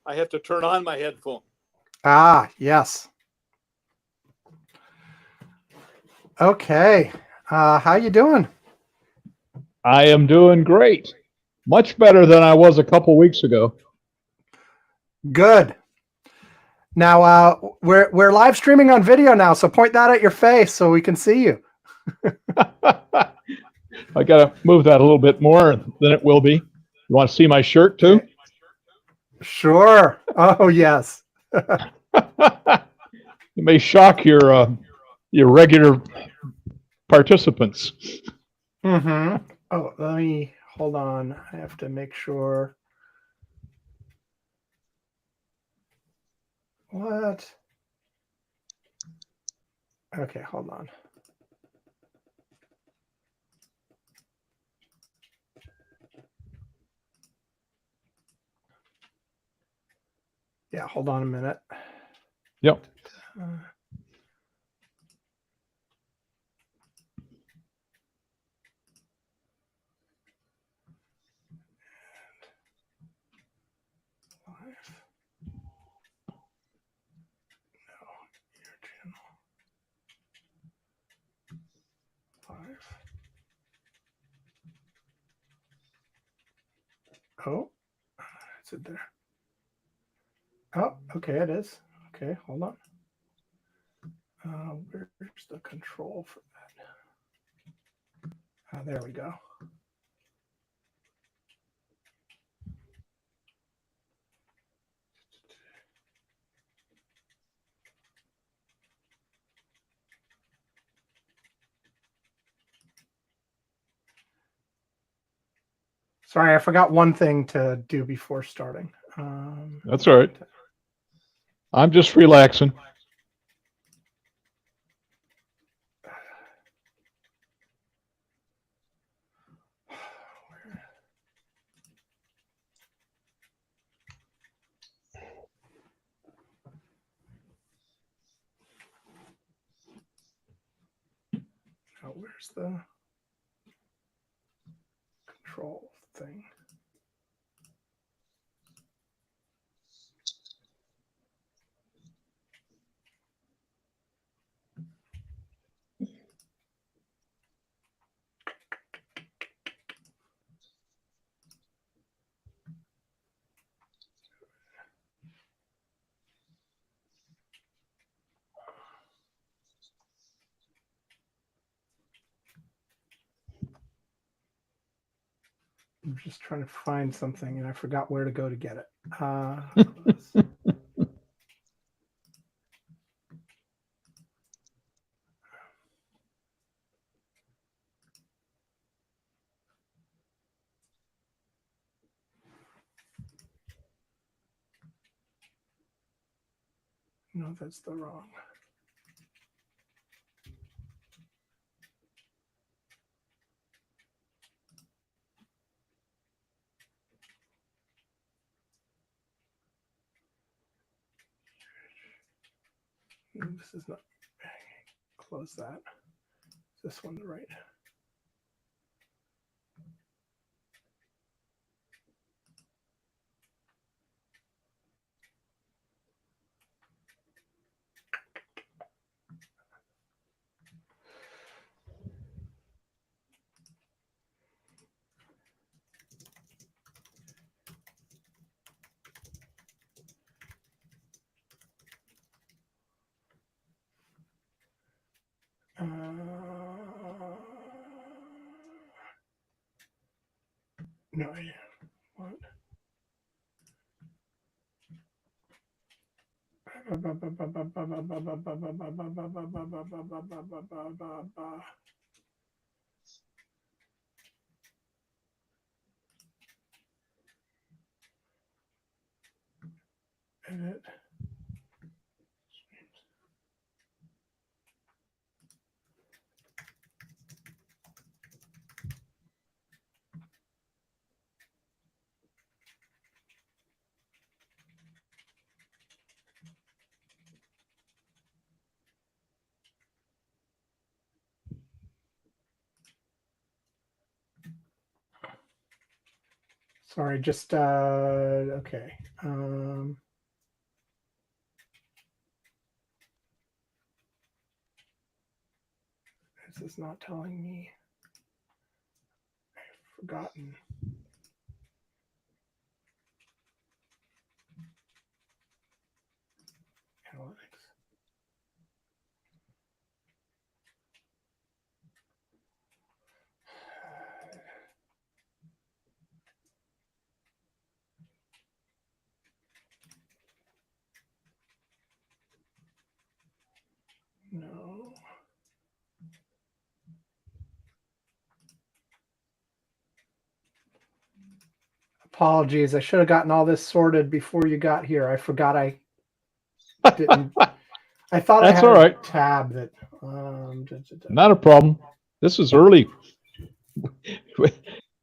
I have to turn on my headphone. Ah, yes. Okay. How you doing? I am doing great. Much better than I was a couple weeks ago. Good. Now we're live streaming on video now, so point that at your face so we can see you. I got to move that a little bit more than it will be. You want to see my shirt too? Okay. Sure. Oh yes. It may shock your regular participants. Mm-hmm. Oh, let me hold on. I have to make sure. What? Okay, hold on. Yeah, hold on a minute. Yep. Oh, is it there? Oh, okay, it is. Okay, hold on. Where's the control for that? There we go. Sorry, I forgot one thing to do before starting. That's all right. I'm just relaxing. Oh, where's the control thing? I'm just trying to find something and I forgot where to go to get it. No, that's the wrong. This is not. Close that. Is this one the right? No idea. What? Edit. Sorry, just okay. This is not telling me. I've forgotten. Analytics. No. Apologies. I should have gotten all this sorted before you got here. I forgot I didn't. I thought That's I had all right. a tab that. Not a problem. This is early.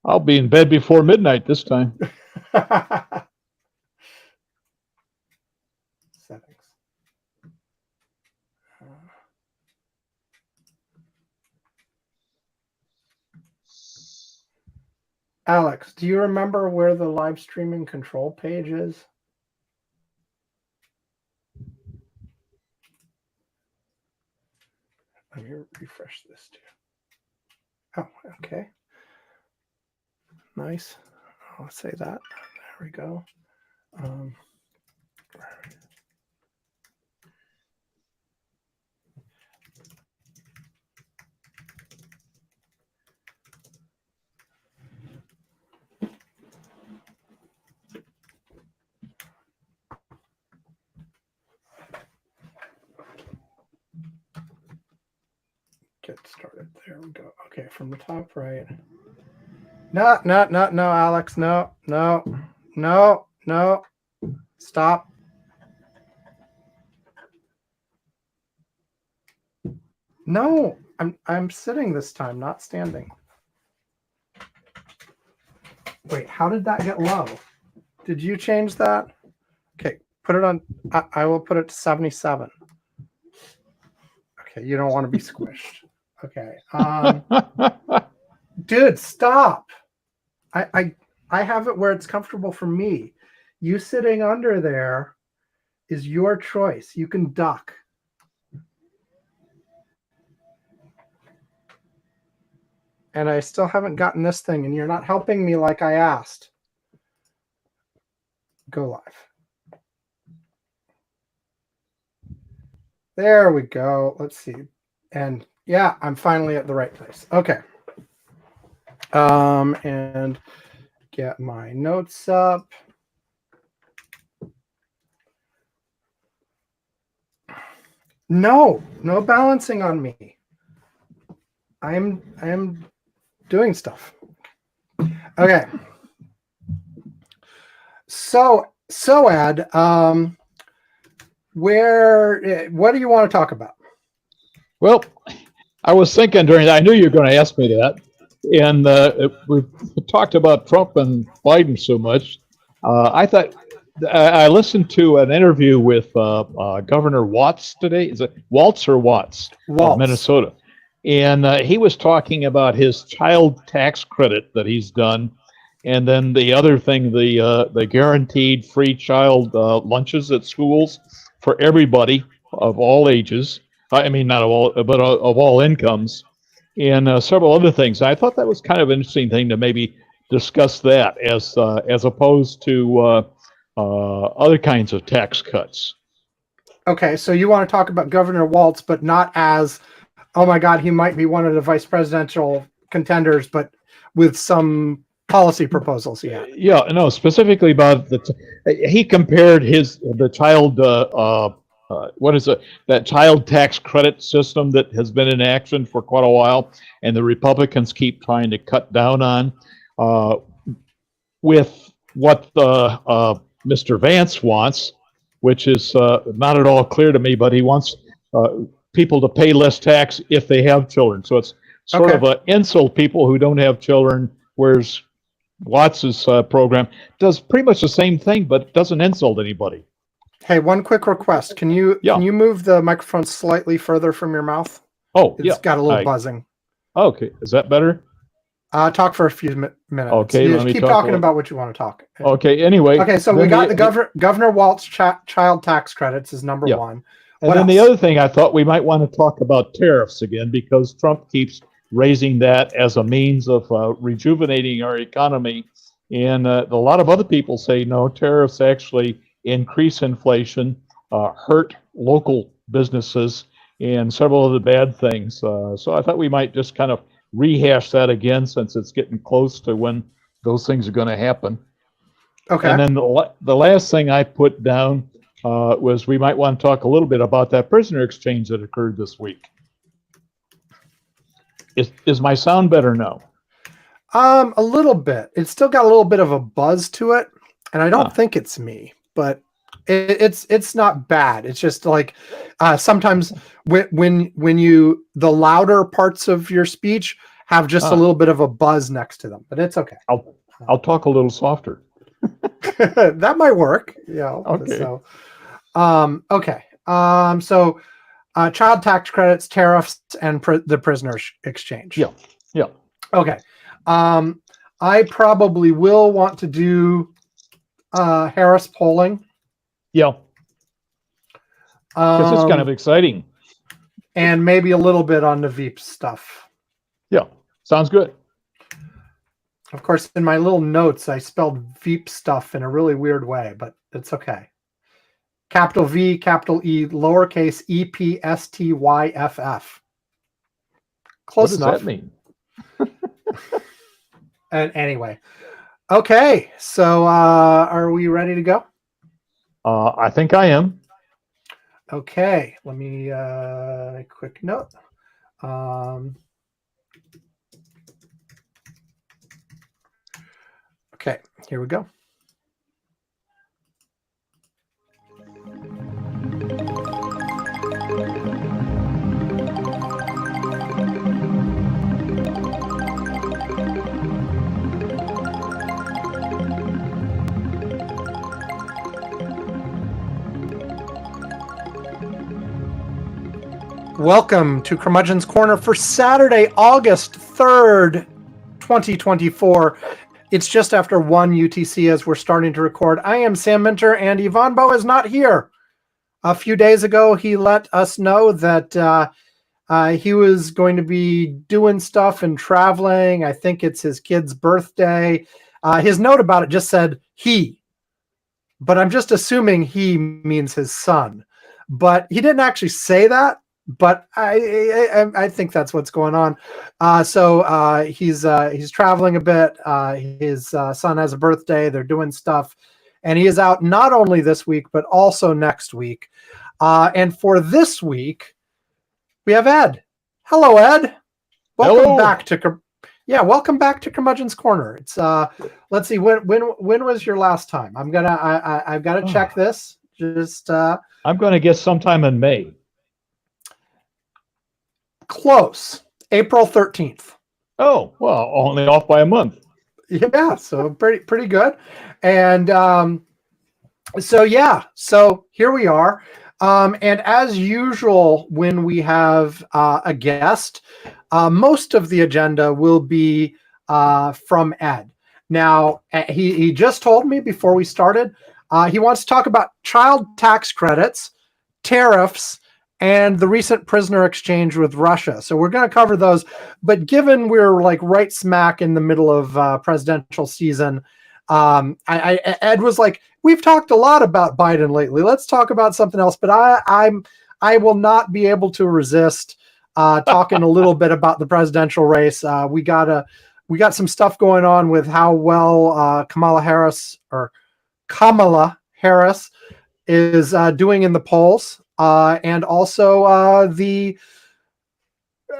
I'll be in bed before midnight this time. Settings. Alex, do you remember where the live streaming control page is? Let me refresh this too. Oh, okay. Nice. I'll say that. There we go. Get started. There we go. Okay, from the top right. No, Alex. No. Stop. No, I'm sitting this time, not standing. Wait, how did that get low? Did you change that? Okay, put it on. I will put it to 77. Okay, you don't want to be squished. Okay. Dude, stop. I have it where it's comfortable for me. You sitting under there is your choice. You can duck. And I still haven't gotten this thing, and you're not helping me like I asked. Go live. There we go. Let's see. And yeah, I'm finally at the right place. Okay. And get my notes up. No balancing on me. I am doing stuff. Okay. So Ed, what do you want to talk about? Well, I was thinking I knew you were going to ask me that. And we've talked about Trump and Biden so much. I thought I listened to an interview with Governor Watts today. Is it Waltz or Watts? Waltz. Of Minnesota. And he was talking about his child tax credit that he's done. And then the other thing, the guaranteed free child lunches at schools for everybody of all ages. I mean, not of all, but of all incomes, and several other things. I thought that was kind of an interesting thing to maybe discuss that as opposed to other kinds of tax cuts. Okay, so you want to talk about Governor Waltz, but not as, oh my God, he might be one of the vice presidential contenders, but with some policy proposals. Yeah, no, specifically about he compared the child what is it, that child tax credit system that has been in action for quite a while, and the Republicans keep trying to cut down on, with what Mr. Vance wants, which is not at all clear to me, but he wants people to pay less tax if they have children. So it's sort of an insult people who don't have children, whereas Watts's program does pretty much the same thing, but doesn't insult anybody. Hey, one quick request. Can you move the microphone slightly further from your mouth? Oh, It's got a little buzzing. Okay, is that better? Talk for a few minutes. Okay, You let just me keep talk talking about- about what you want to talk. Okay, anyway. Okay, so we then got the Governor Walt's child tax credits is number Yeah. one. And What then the else? other thing I thought we might want to talk about tariffs again, because Trump keeps raising that as a means of rejuvenating our economy. And a lot of other people say, no, tariffs actually increase inflation, hurt local businesses, and several other bad things. So I thought we might just kind of rehash that again, since it's getting close to when those things are going to happen. Okay. And then the last thing I put down was we might want to talk a little bit about that prisoner exchange that occurred this week. Is my sound better now? A little bit. It's still got a little bit of a buzz to it, and I don't Huh. think it's me, but it's not bad. It's just like sometimes when you the louder parts of your speech have just a little bit of a buzz next to them, but it's okay. I'll talk a little softer. That might work. Yeah. Okay. So, okay. So, child tax credits, tariffs, and the prisoner exchange. Yeah. Yeah. Okay. I probably will want to do Harris polling. Yeah. Because it's kind of exciting. And maybe a little bit on the Veep stuff. Yeah. Sounds good. Of course, in my little notes, I spelled Veep stuff in a really weird way, but it's okay. Capital V, capital E, lowercase E, P, S, T, Y, F, F. Close enough. What does that mean? And anyway, okay. So, are we ready to go? I think I am. Okay. Let me quick note. Okay. Here we go. Welcome to Curmudgeon's Corner for Saturday, August 3rd, 2024. It's just after 1 UTC as we're starting to record. I am Sam Minter, and Yvonne Bowe is not here. A few days ago, he let us know that he was going to be doing stuff and traveling. I think it's his kid's birthday. His note about it just said he, but I'm just assuming he means his son. But he didn't actually say that. But I think that's what's going on. So he's traveling a bit. His son has a birthday. They're doing stuff, and he is out not only this week but also next week. And for this week, we have Ed. Hello, Ed. Welcome back to welcome back to Curmudgeon's Corner. It's let's see, when was your last time? I've got to check this. Just I'm going to guess sometime in May. Close. April 13th. Oh, well, only off by a month. Yeah, so pretty good. And so here we are. And as usual, when we have a guest, most of the agenda will be from Ed. Now, he just told me before we started, he wants to talk about child tax credits, tariffs, and the recent prisoner exchange with Russia. So we're going to cover those. But given we're like right smack in the middle of presidential season, Ed was like, we've talked a lot about Biden lately. Let's talk about something else. But I will not be able to resist talking a little bit about the presidential race. We got some stuff going on with how well Kamala Harris is doing in the polls. And also the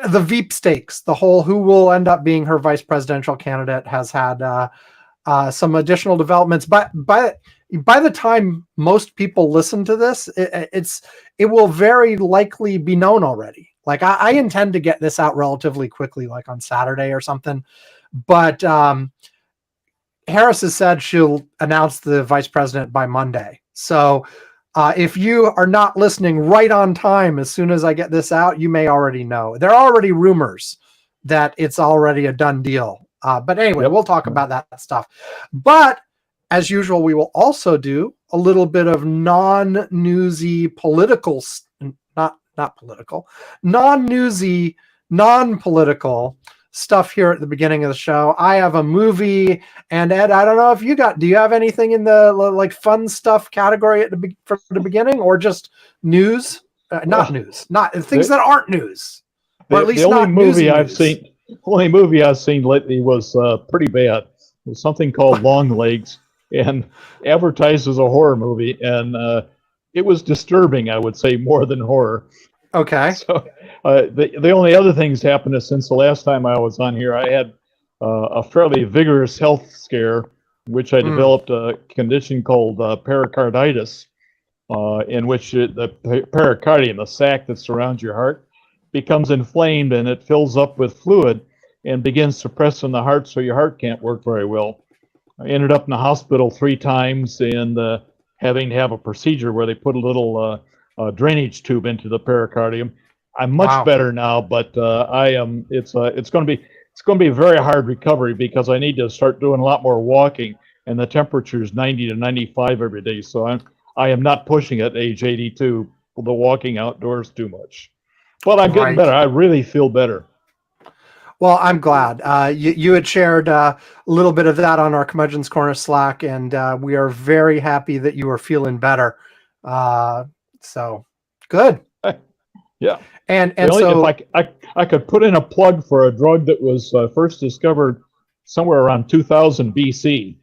Veep stakes, the whole who will end up being her vice presidential candidate has had some additional developments. But by the time most people listen to this, it will very likely be known already. Like I intend to get this out relatively quickly, like on Saturday or something. But Harris has said she'll announce the vice president by Monday. So if you are not listening right on time, as soon as I get this out, you may already know. There are already rumors that it's already a done deal But anyway, Yep. we'll talk about that stuff. But as usual, we will also do a little bit of non-newsy political, not political, non-newsy, non-political stuff here at the beginning of the show. I have a movie, and Ed, I don't know if do you have anything in the like fun stuff category for the beginning, or just news? Not news, not things that aren't news, or at least the only not movie I've news. seen. Only movie I've seen lately was pretty bad. It was something called Long Legs, and advertised as a horror movie, and it was disturbing, I would say, more than horror. Okay. So the only other things happened since the last time I was on here. I had a fairly vigorous health scare, in which I developed a condition called pericarditis, in which the pericardium, the sac that surrounds your heart, becomes inflamed and it fills up with fluid and begins suppressing the heart, so your heart can't work very well. I ended up in the hospital 3 times and having to have a procedure where they put a little drainage tube into the pericardium. I'm much better now, but I am. It's going to be a very hard recovery because I need to start doing a lot more walking, and the temperature is 90 to 95 every day. So I am not pushing at age 82 the walking outdoors too much. But I'm getting better. I really feel better. Well, I'm glad. You had shared a little bit of that on our Curmudgeon's Corner Slack, and we are very happy that you are feeling better. So good. Yeah. And so if I could put in a plug for a drug that was first discovered somewhere around 2000 BC,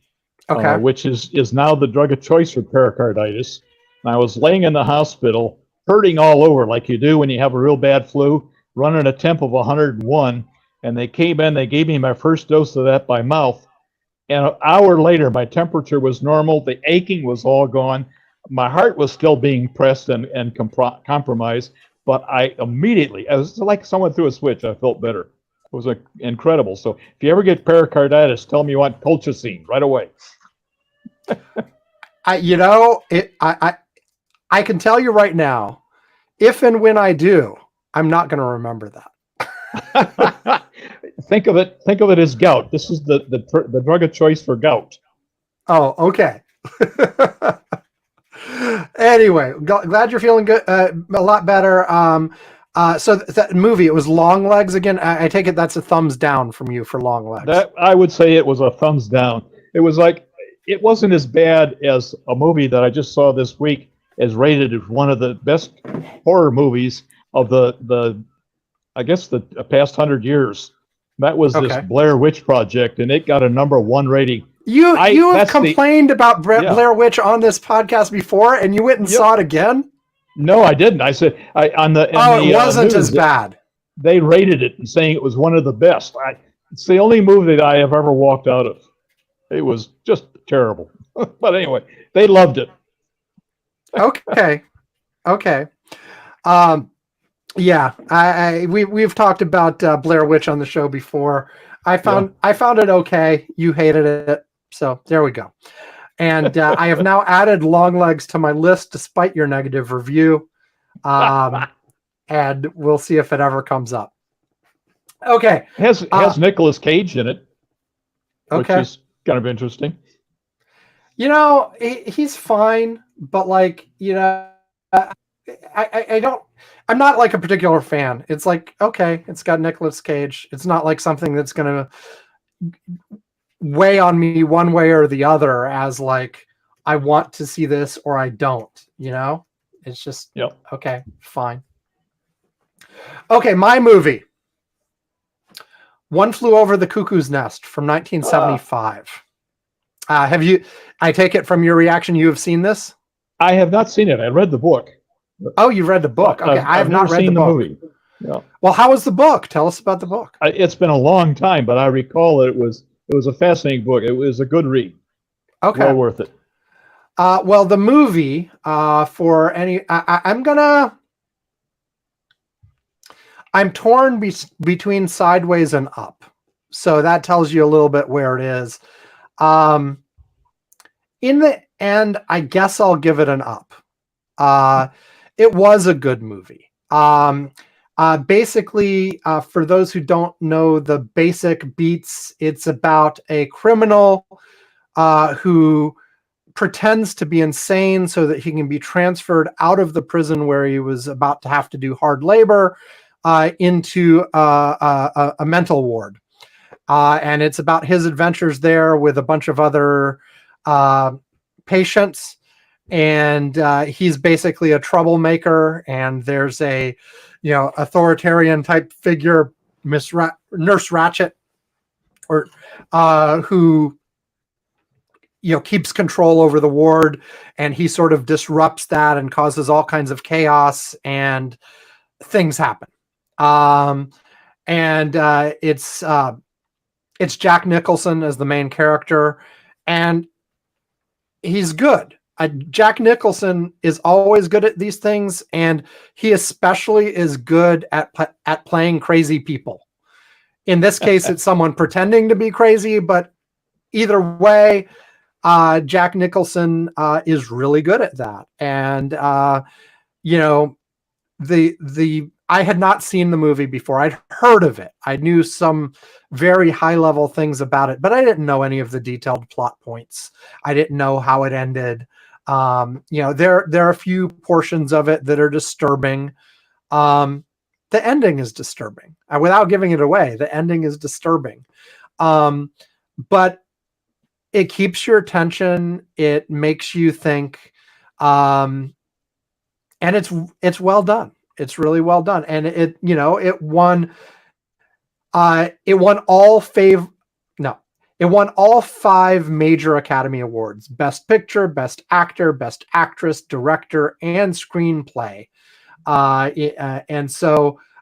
which is now the drug of choice for pericarditis. And I was laying in the hospital, hurting all over like you do when you have a real bad flu, running a temp of 101. And they came in, they gave me my first dose of that by mouth. And an hour later, my temperature was normal. The aching was all gone. My heart was still being pressed and compromised. But I immediately, it was like someone threw a switch. I felt better. It was incredible. So if you ever get pericarditis, tell me you want colchicine right away. I can tell you right now, if and when I do, I'm not going to remember that. Think of it as gout. This is the drug of choice for gout. Oh, okay. Anyway, glad you're feeling good, a lot better. So that movie, it was Long Legs again. I take it that's a thumbs down from you for Long Legs. That I would say it was a thumbs down. It was like, it wasn't as bad as a movie that I just saw this week, as rated as one of the best horror movies of the I guess the past 100 years. That was this Blair Witch Project, and it got a #1 rating. You have complained about Blair Witch on this podcast before, and you went and saw it again? No, I didn't. I said it wasn't as bad. They rated it and saying it was one of the best. It's the only movie that I have ever walked out of. It was just terrible. But anyway, they loved it. Okay. Yeah, we've talked about Blair Witch on the show before. I found it okay. You hated it, so there we go. And I have now added Long Legs to my list despite your negative review, and we'll see if it ever comes up. Okay, has Nicolas Cage in it, which is kind of interesting. He's fine, but I'm not like a particular fan. It's like, okay, it's got Nicolas Cage. It's not like something that's going to weigh on me one way or the other as like, I want to see this or I don't, It's just, okay, fine. Okay, my movie. One Flew Over the Cuckoo's Nest from 1975. I take it from your reaction, you have seen this? I have not seen it. I read the book. Oh, you've read the book. Okay, I have not read the book. Movie. Yeah. Well, how was the book? Tell us about the book. It's been a long time, but I recall that it was a fascinating book. It was a good read. Okay, well worth it. Well, the movie I'm torn between Sideways and Up, so that tells you a little bit where it is. In the end, I guess I'll give it an Up. It was a good movie. Basically, for those who don't know the basic beats, it's about a criminal who pretends to be insane so that he can be transferred out of the prison where he was about to have to do hard labor into a mental ward. And it's about his adventures there with a bunch of other patients. And he's basically a troublemaker. And there's a, authoritarian type figure, Nurse Ratchet, or who keeps control over the ward, and he sort of disrupts that and causes all kinds of chaos, and things happen. It's Jack Nicholson as the main character, and he's good. Jack Nicholson is always good at these things, and he especially is good at playing crazy people. In this case, it's someone pretending to be crazy, but either way, Jack Nicholson is really good at that. And I had not seen the movie before. I'd heard of it. I knew some very high level things about it, but I didn't know any of the detailed plot points. I didn't know how it ended. There are a few portions of it that are disturbing. The ending is disturbing. Without giving it away, the ending is disturbing. But it keeps your attention. It makes you think, and it's well done. It's really well done, and it won. It won all 5 major Academy Awards: Best Picture, Best Actor, Best Actress, Director, and Screenplay. And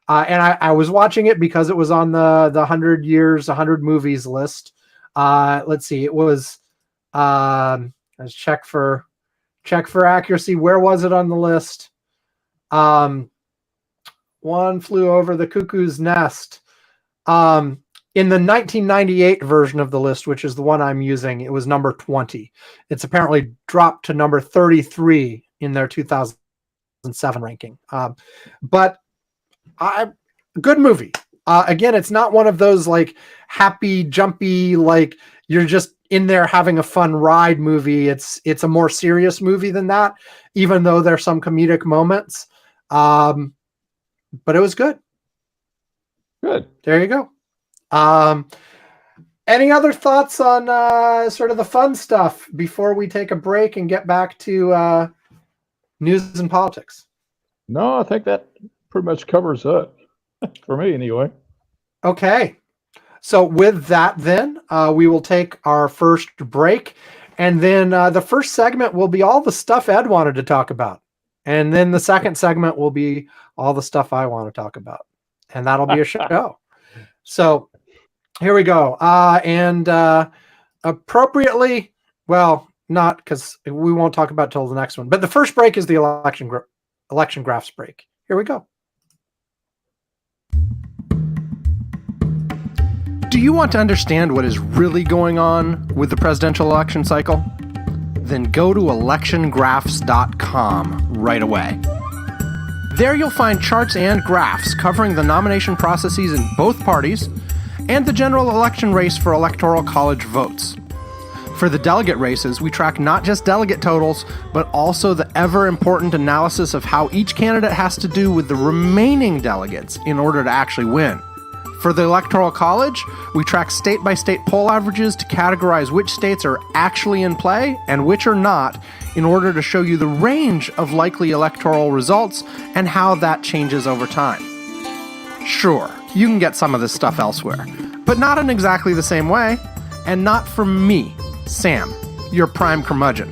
I was watching it because it was on the 100 movies list. Let's see, it was let's check for accuracy. Where was it on the list? One Flew Over the Cuckoo's Nest. In the 1998 version of the list, which is the one I'm using, it was number 20. It's apparently dropped to number 33 in their 2007 ranking. But good movie. Again, it's not one of those like happy, jumpy, like you're just in there having a fun ride movie. It's a more serious movie than that, even though there's some comedic moments. But it was good. Good. There you go. Any other thoughts on sort of the fun stuff before we take a break and get back to news and politics? No, I think that pretty much covers it for me anyway. Okay. So with that, then we will take our first break, and then the first segment will be all the stuff Ed wanted to talk about. And then the second segment will be all the stuff I want to talk about. And that'll be a show. So here we go. And appropriately, well, not because we won't talk about till the next one. But the first break is the election graphs break. Here we go. Do you want to understand what is really going on with the presidential election cycle? Then go to electiongraphs.com right away. There you'll find charts and graphs covering the nomination processes in both parties and the general election race for electoral college votes. For the delegate races, we track not just delegate totals, but also the ever-important analysis of how each candidate has to do with the remaining delegates in order to actually win. For the Electoral College, we track state-by-state poll averages to categorize which states are actually in play and which are not, in order to show you the range of likely electoral results and how that changes over time. Sure, you can get some of this stuff elsewhere, but not in exactly the same way, and not from me, Sam, your prime curmudgeon.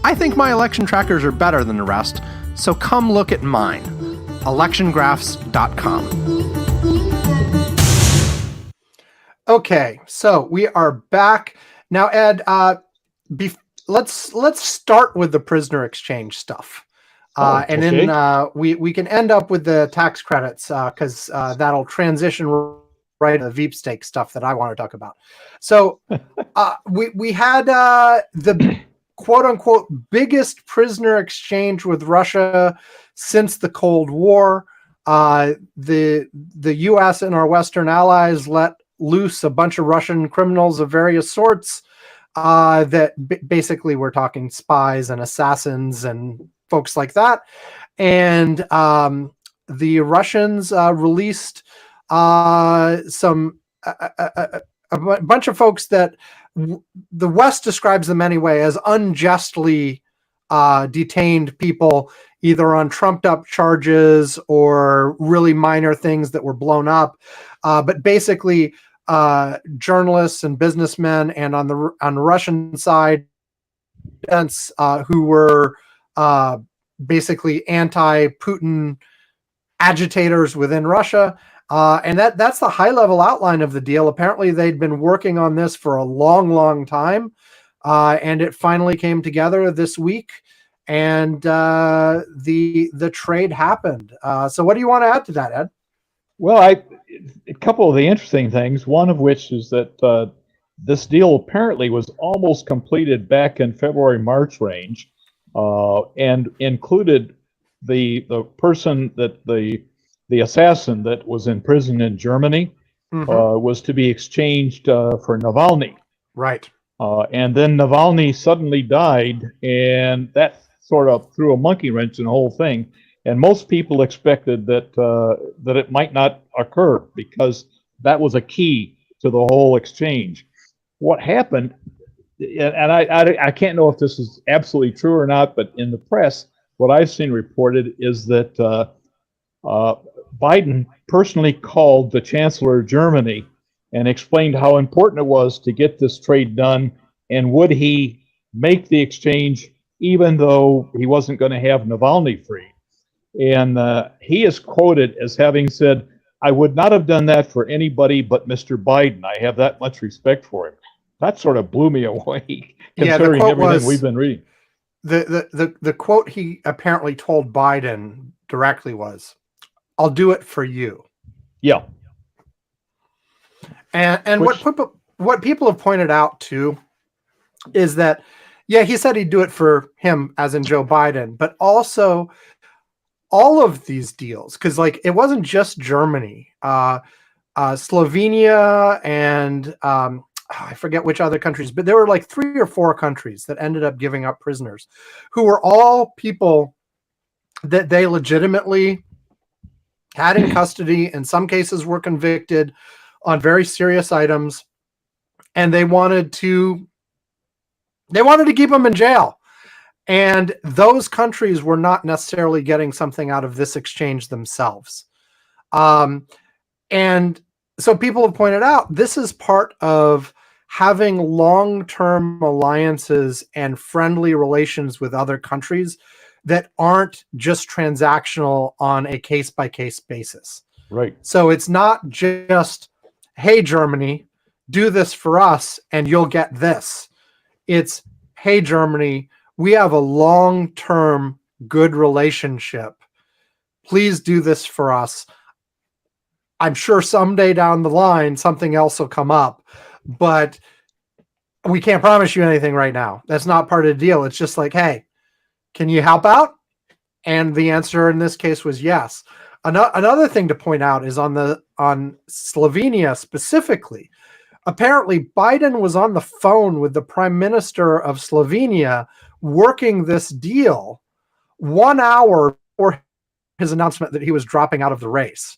I think my election trackers are better than the rest, so come look at mine. electiongraphs.com. Okay, so we are back now, Ed. Let's start with the prisoner exchange stuff, and then we can end up with the tax credits because that'll transition right to the Veep stake stuff that I want to talk about. So we had the quote unquote biggest prisoner exchange with Russia since the Cold War. The U.S. and our Western allies let loose a bunch of Russian criminals of various sorts. That basically we're talking spies and assassins and folks like that. And the Russians released some a bunch of folks that the West describes them anyway as unjustly detained people, either on trumped up charges or really minor things that were blown up. But basically, journalists and businessmen, and on the Russian side, who were basically anti-Putin agitators within Russia. And that's the high level outline of the deal. Apparently they'd been working on this for a long, long time. And it finally came together this week, and the trade happened. So what do you want to add to that, Ed? Well, a couple of the interesting things, one of which is that this deal apparently was almost completed back in February, March range, and included the person that the assassin that was in prison in Germany was to be exchanged for Navalny. Right. And then Navalny suddenly died, and that sort of threw a monkey wrench in the whole thing. And most people expected that that it might not occur because that was a key to the whole exchange. What happened, and I can't know if this is absolutely true or not, but in the press, what I've seen reported is that Biden personally called the Chancellor of Germany and explained how important it was to get this trade done, and would he make the exchange even though he wasn't going to have Navalny free. And he is quoted as having said, "I would not have done that for anybody but Mr. Biden. I have that much respect for him." That sort of blew me away, considering everything we've been reading. The quote he apparently told Biden directly was, "I'll do it for you." Yeah. And what people have pointed out too is that, yeah, he said he'd do it for him, as in Joe Biden, but also all of these deals, because like it wasn't just Germany, Slovenia, and I forget which other countries, but there were like 3 or 4 countries that ended up giving up prisoners, who were all people that they legitimately had in custody. In some cases were convicted on very serious items, and they wanted to keep them in jail. And those countries were not necessarily getting something out of this exchange themselves. And so people have pointed out this is part of having long-term alliances and friendly relations with other countries that aren't just transactional on a case-by-case basis. Right. So it's not just, hey, Germany, do this for us and you'll get this. It's, hey, Germany, we have a long-term good relationship. Please do this for us. I'm sure someday down the line, something else will come up, but we can't promise you anything right now. That's not part of the deal. It's just like, hey, can you help out? And the answer in this case was yes. Another thing to point out is on Slovenia specifically. Apparently, Biden was on the phone with the Prime Minister of Slovenia working this deal 1 hour before his announcement that he was dropping out of the race.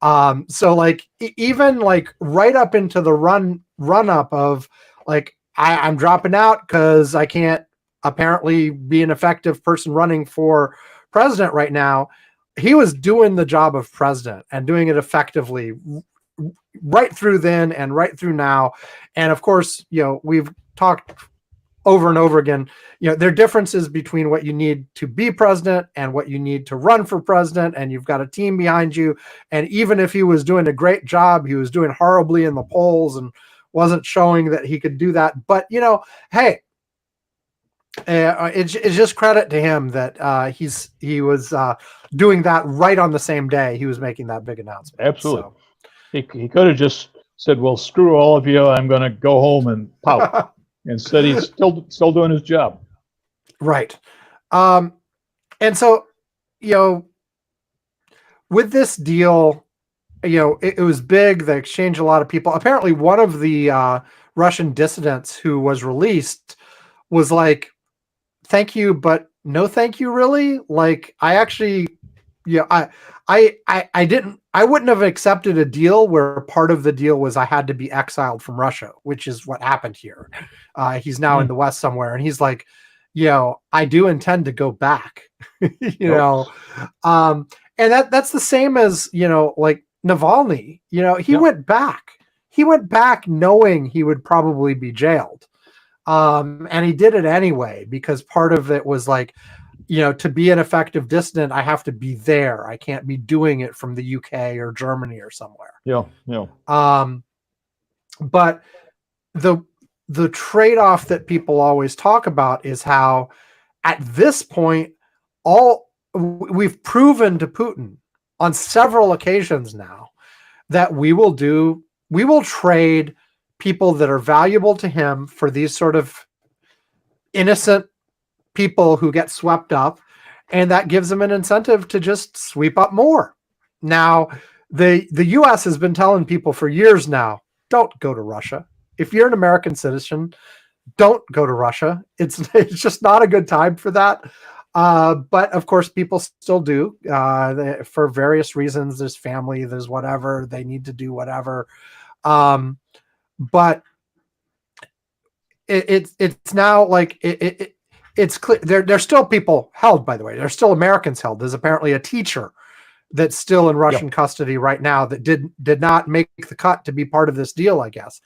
So like even like right up into the run up of like, I'm dropping out because I can't apparently be an effective person running for president right now. He was doing the job of president and doing it effectively right through then and right through now. And of course, you know, we've talked over and over again, you know, there are differences between what you need to be president and what you need to run for president. And you've got a team behind you. And even if he was doing a great job, he was doing horribly in the polls and wasn't showing that he could do that. But, you know, hey, it's just credit to him that he was doing that right on the same day he was making that big announcement. Absolutely. So. He could have just said, "Well, screw all of you. I'm going to go home and pout." Instead, he's still doing his job. Right. And so, you know, with this deal, it was big. They exchanged a lot of people. Apparently, one of the Russian dissidents who was released was like, "Thank you, but no, thank you." Really, like, I actually, I didn't. I wouldn't have accepted a deal where part of the deal was I had to be exiled from Russia, which is what happened here. He's now in the West somewhere, and he's like, I do intend to go back. Um, and that's the same as like Navalny. He went back. He went back knowing he would probably be jailed. And he did it anyway because part of it was like, to be an effective dissident, I have to be there. I can't be doing it from the UK or Germany or somewhere. Yeah, yeah. But the trade-off that people always talk about is how at this point, we've proven to Putin on several occasions now that we will trade people that are valuable to him for these sort of innocent people who get swept up, and that gives them an incentive to just sweep up more. Now, the US has been telling people for years now, don't go to Russia. If you're an American citizen, don't go to Russia. It's just not a good time for that. But of course, people still do for various reasons. There's family, there's whatever, they need to do whatever. But it's now like it's clear there's still people held, by the way. There's still Americans held. There's apparently a teacher that's still in Russian custody right now that did not make the cut to be part of this deal, I guess.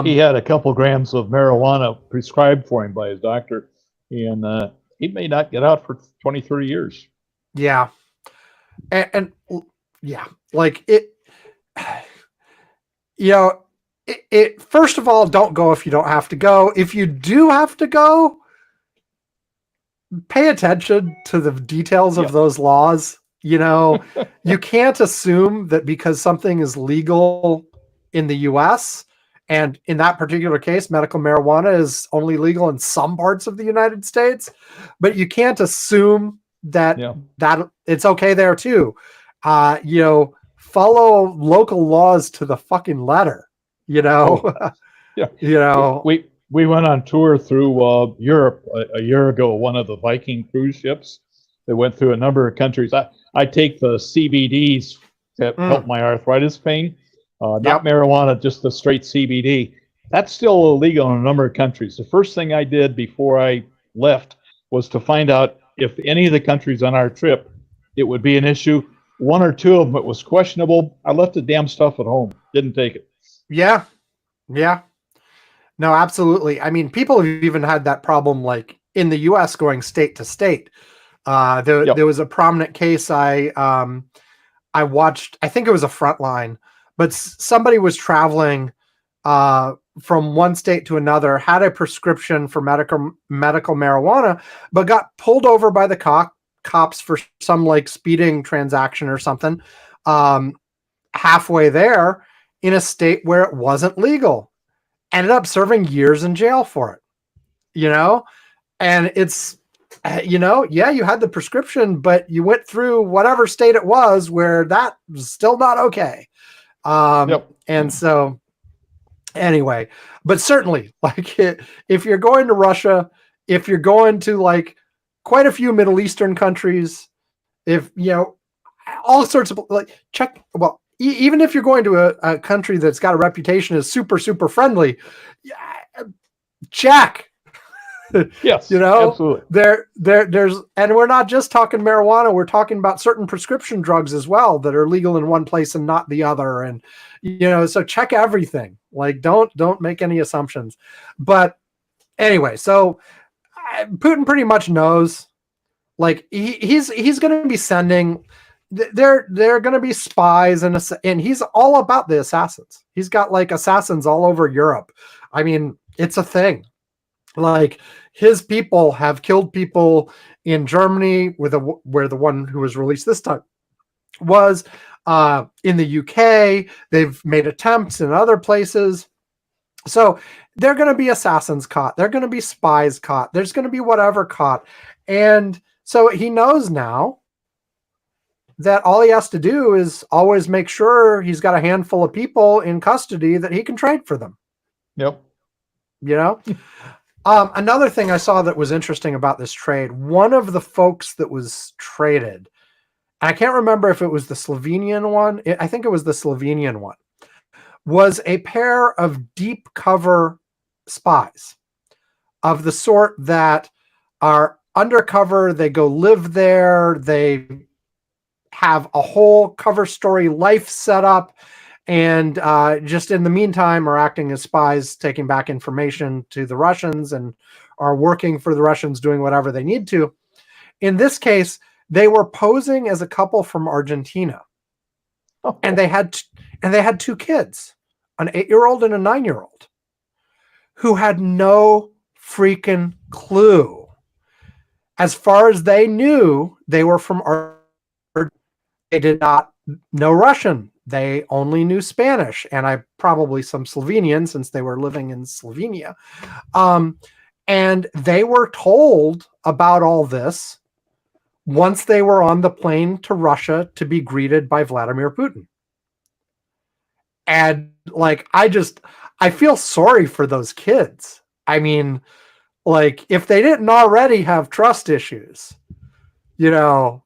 He had a couple grams of marijuana prescribed for him by his doctor, and he may not get out for 20, 30 years. Yeah. And yeah, like it, first of all, don't go if you don't have to go. If you do have to go, pay attention to the details of those laws. You can't assume that because something is legal in the US, and in that particular case, medical marijuana is only legal in some parts of the United States, but you can't assume that it's okay there too. Follow local laws to the fucking letter. We went on tour through Europe a year ago. One of the Viking cruise ships that went through a number of countries. I take the CBDs to help my arthritis pain. Not marijuana, just the straight CBD. That's still illegal in a number of countries. The first thing I did before I left was to find out if any of the countries on our trip, it would be an issue. One or two of them, it was questionable. I left the damn stuff at home. Didn't take it. Yeah. Yeah. No, absolutely. I mean, people have even had that problem, like in the US going state to state. There was a prominent case I watched, I think it was a Frontline, but somebody was traveling from one state to another, had a prescription for medical marijuana, but got pulled over by the cops for some like speeding transaction or something halfway there in a state where it wasn't legal. Ended up serving years in jail for it, and it's, you had the prescription, but you went through whatever state it was where that was still not okay. And so anyway, but certainly like if you're going to Russia, if you're going to like quite a few Middle Eastern countries, if all sorts of like even if you're going to a country that's got a reputation as super, super friendly, check. Yes, absolutely. There's, and we're not just talking marijuana. We're talking about certain prescription drugs as well that are legal in one place and not the other. And, so check everything. Like, don't make any assumptions. But anyway, so Putin pretty much knows, like he's going to be sending, they're going to be spies and he's all about the assassins. He's got like assassins all over Europe. I mean, it's a thing. Like his people have killed people in Germany where the one who was released this time was in the UK. They've made attempts in other places. So they're going to be assassins caught. They're going to be spies caught. There's going to be whatever caught. And so he knows now that all he has to do is always make sure he's got a handful of people in custody that he can trade for them. Yep. You know? Another thing I saw that was interesting about this trade, one of the folks that was traded, I can't remember if it was the Slovenian one. I think it was the Slovenian one, was a pair of deep cover spies of the sort that are undercover. They go live there. They have a whole cover story life set up. And just in the meantime are acting as spies, taking back information to the Russians and are working for the Russians, doing whatever they need to. In this case, they were posing as a couple from Argentina. Oh. And they had two kids, an 8-year-old and a 9-year-old, who had no freaking clue. As far as they knew, they were from Argentina. They did not know Russian. They only knew Spanish, and probably some Slovenian, since they were living in Slovenia. And they were told about all this once they were on the plane to Russia to be greeted by Vladimir Putin. And like, I feel sorry for those kids. I mean, like, if they didn't already have trust issues, you know,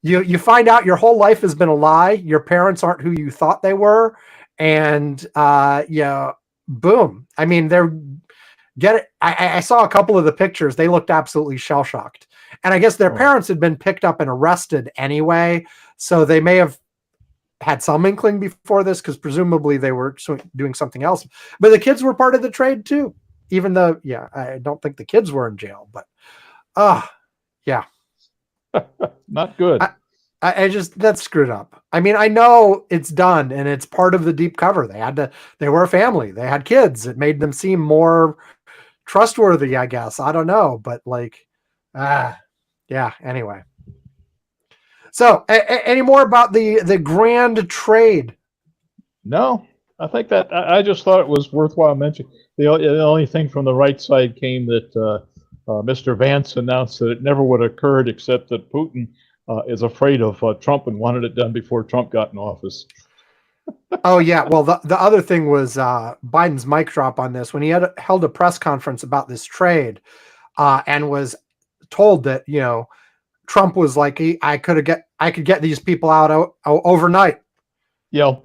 you find out your whole life has been a lie. Your parents aren't who you thought they were. And yeah, boom. I mean, I saw a couple of the pictures. They looked absolutely shell-shocked. And I guess their parents had been picked up and arrested anyway. So they may have had some inkling before this, because presumably they were doing something else. But the kids were part of the trade too. Even though, yeah, I don't think the kids were in jail. But, yeah. Not good. I just, that's screwed up. I mean, I know it's done and it's part of the deep cover. They were a family. They had kids. It made them seem more trustworthy, I guess. I don't know, but like, yeah, anyway. So any more about the grand trade? No, I think that I just thought it was worthwhile mentioning. The only thing from the right side came that Mr. Vance announced that it never would have occurred, except that Putin is afraid of Trump and wanted it done before Trump got in office. Oh, yeah. Well, the other thing was Biden's mic drop on this when he held a press conference about this trade and was told that, you know, Trump was like, I could get these people out overnight. Yeah.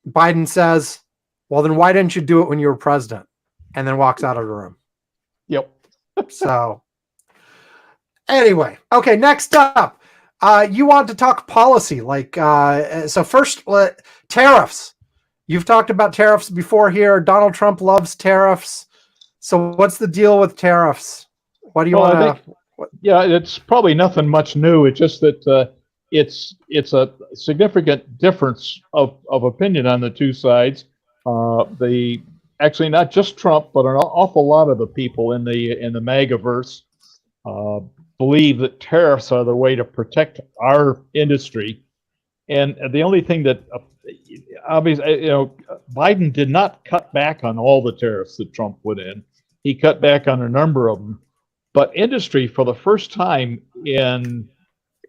Biden says, well, then why didn't you do it when you were president? And then walks out of the room. Yep. So anyway, okay, next up, you want to talk policy. Like, so first, tariffs. You've talked about tariffs before here. Donald Trump loves tariffs. So what's the deal with tariffs? What do you want to... Yeah, it's probably nothing much new. It's just that it's a significant difference of opinion on the two sides. Actually not just Trump, but an awful lot of the people in the MAGAverse believe that tariffs are the way to protect our industry. And the only thing that obviously, you know, Biden did not cut back on all the tariffs that Trump put in. He cut back on a number of them. But industry, for the first time in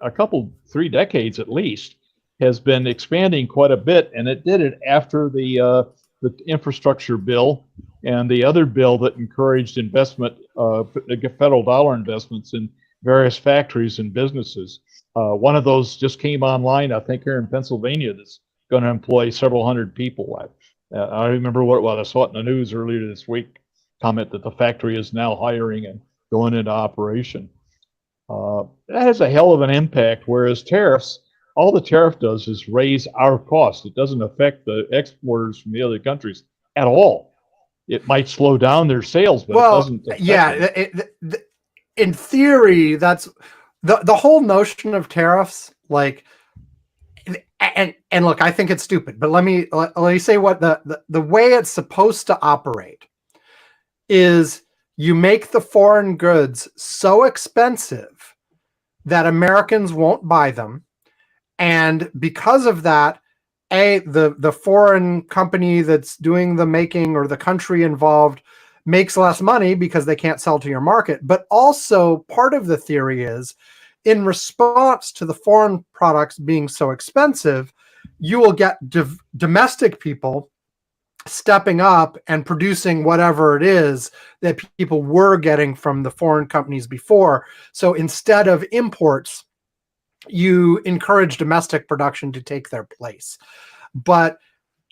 3 decades at least, has been expanding quite a bit, and it did it after the infrastructure bill and the other bill that encouraged investment, federal dollar investments in various factories and businesses. One of those just came online, I think, here in Pennsylvania, that's going to employ several hundred people. I remember what it was. I saw it in the news earlier this week, comment that the factory is now hiring and going into operation. That has a hell of an impact, whereas tariffs, all the tariff does is raise our cost. It doesn't affect the exporters from the other countries at all. It might slow down their sales, but it doesn't affect them. In theory, that's the whole notion of tariffs. Like, and look, I think it's stupid, but let me say what the way it's supposed to operate is: you make the foreign goods so expensive that Americans won't buy them. And because of that, the foreign company that's doing the making, or the country involved, makes less money because they can't sell to your market. But also part of the theory is in response to the foreign products being so expensive, you will get domestic people stepping up and producing whatever it is that people were getting from the foreign companies before. So instead of imports, you encourage domestic production to take their place. But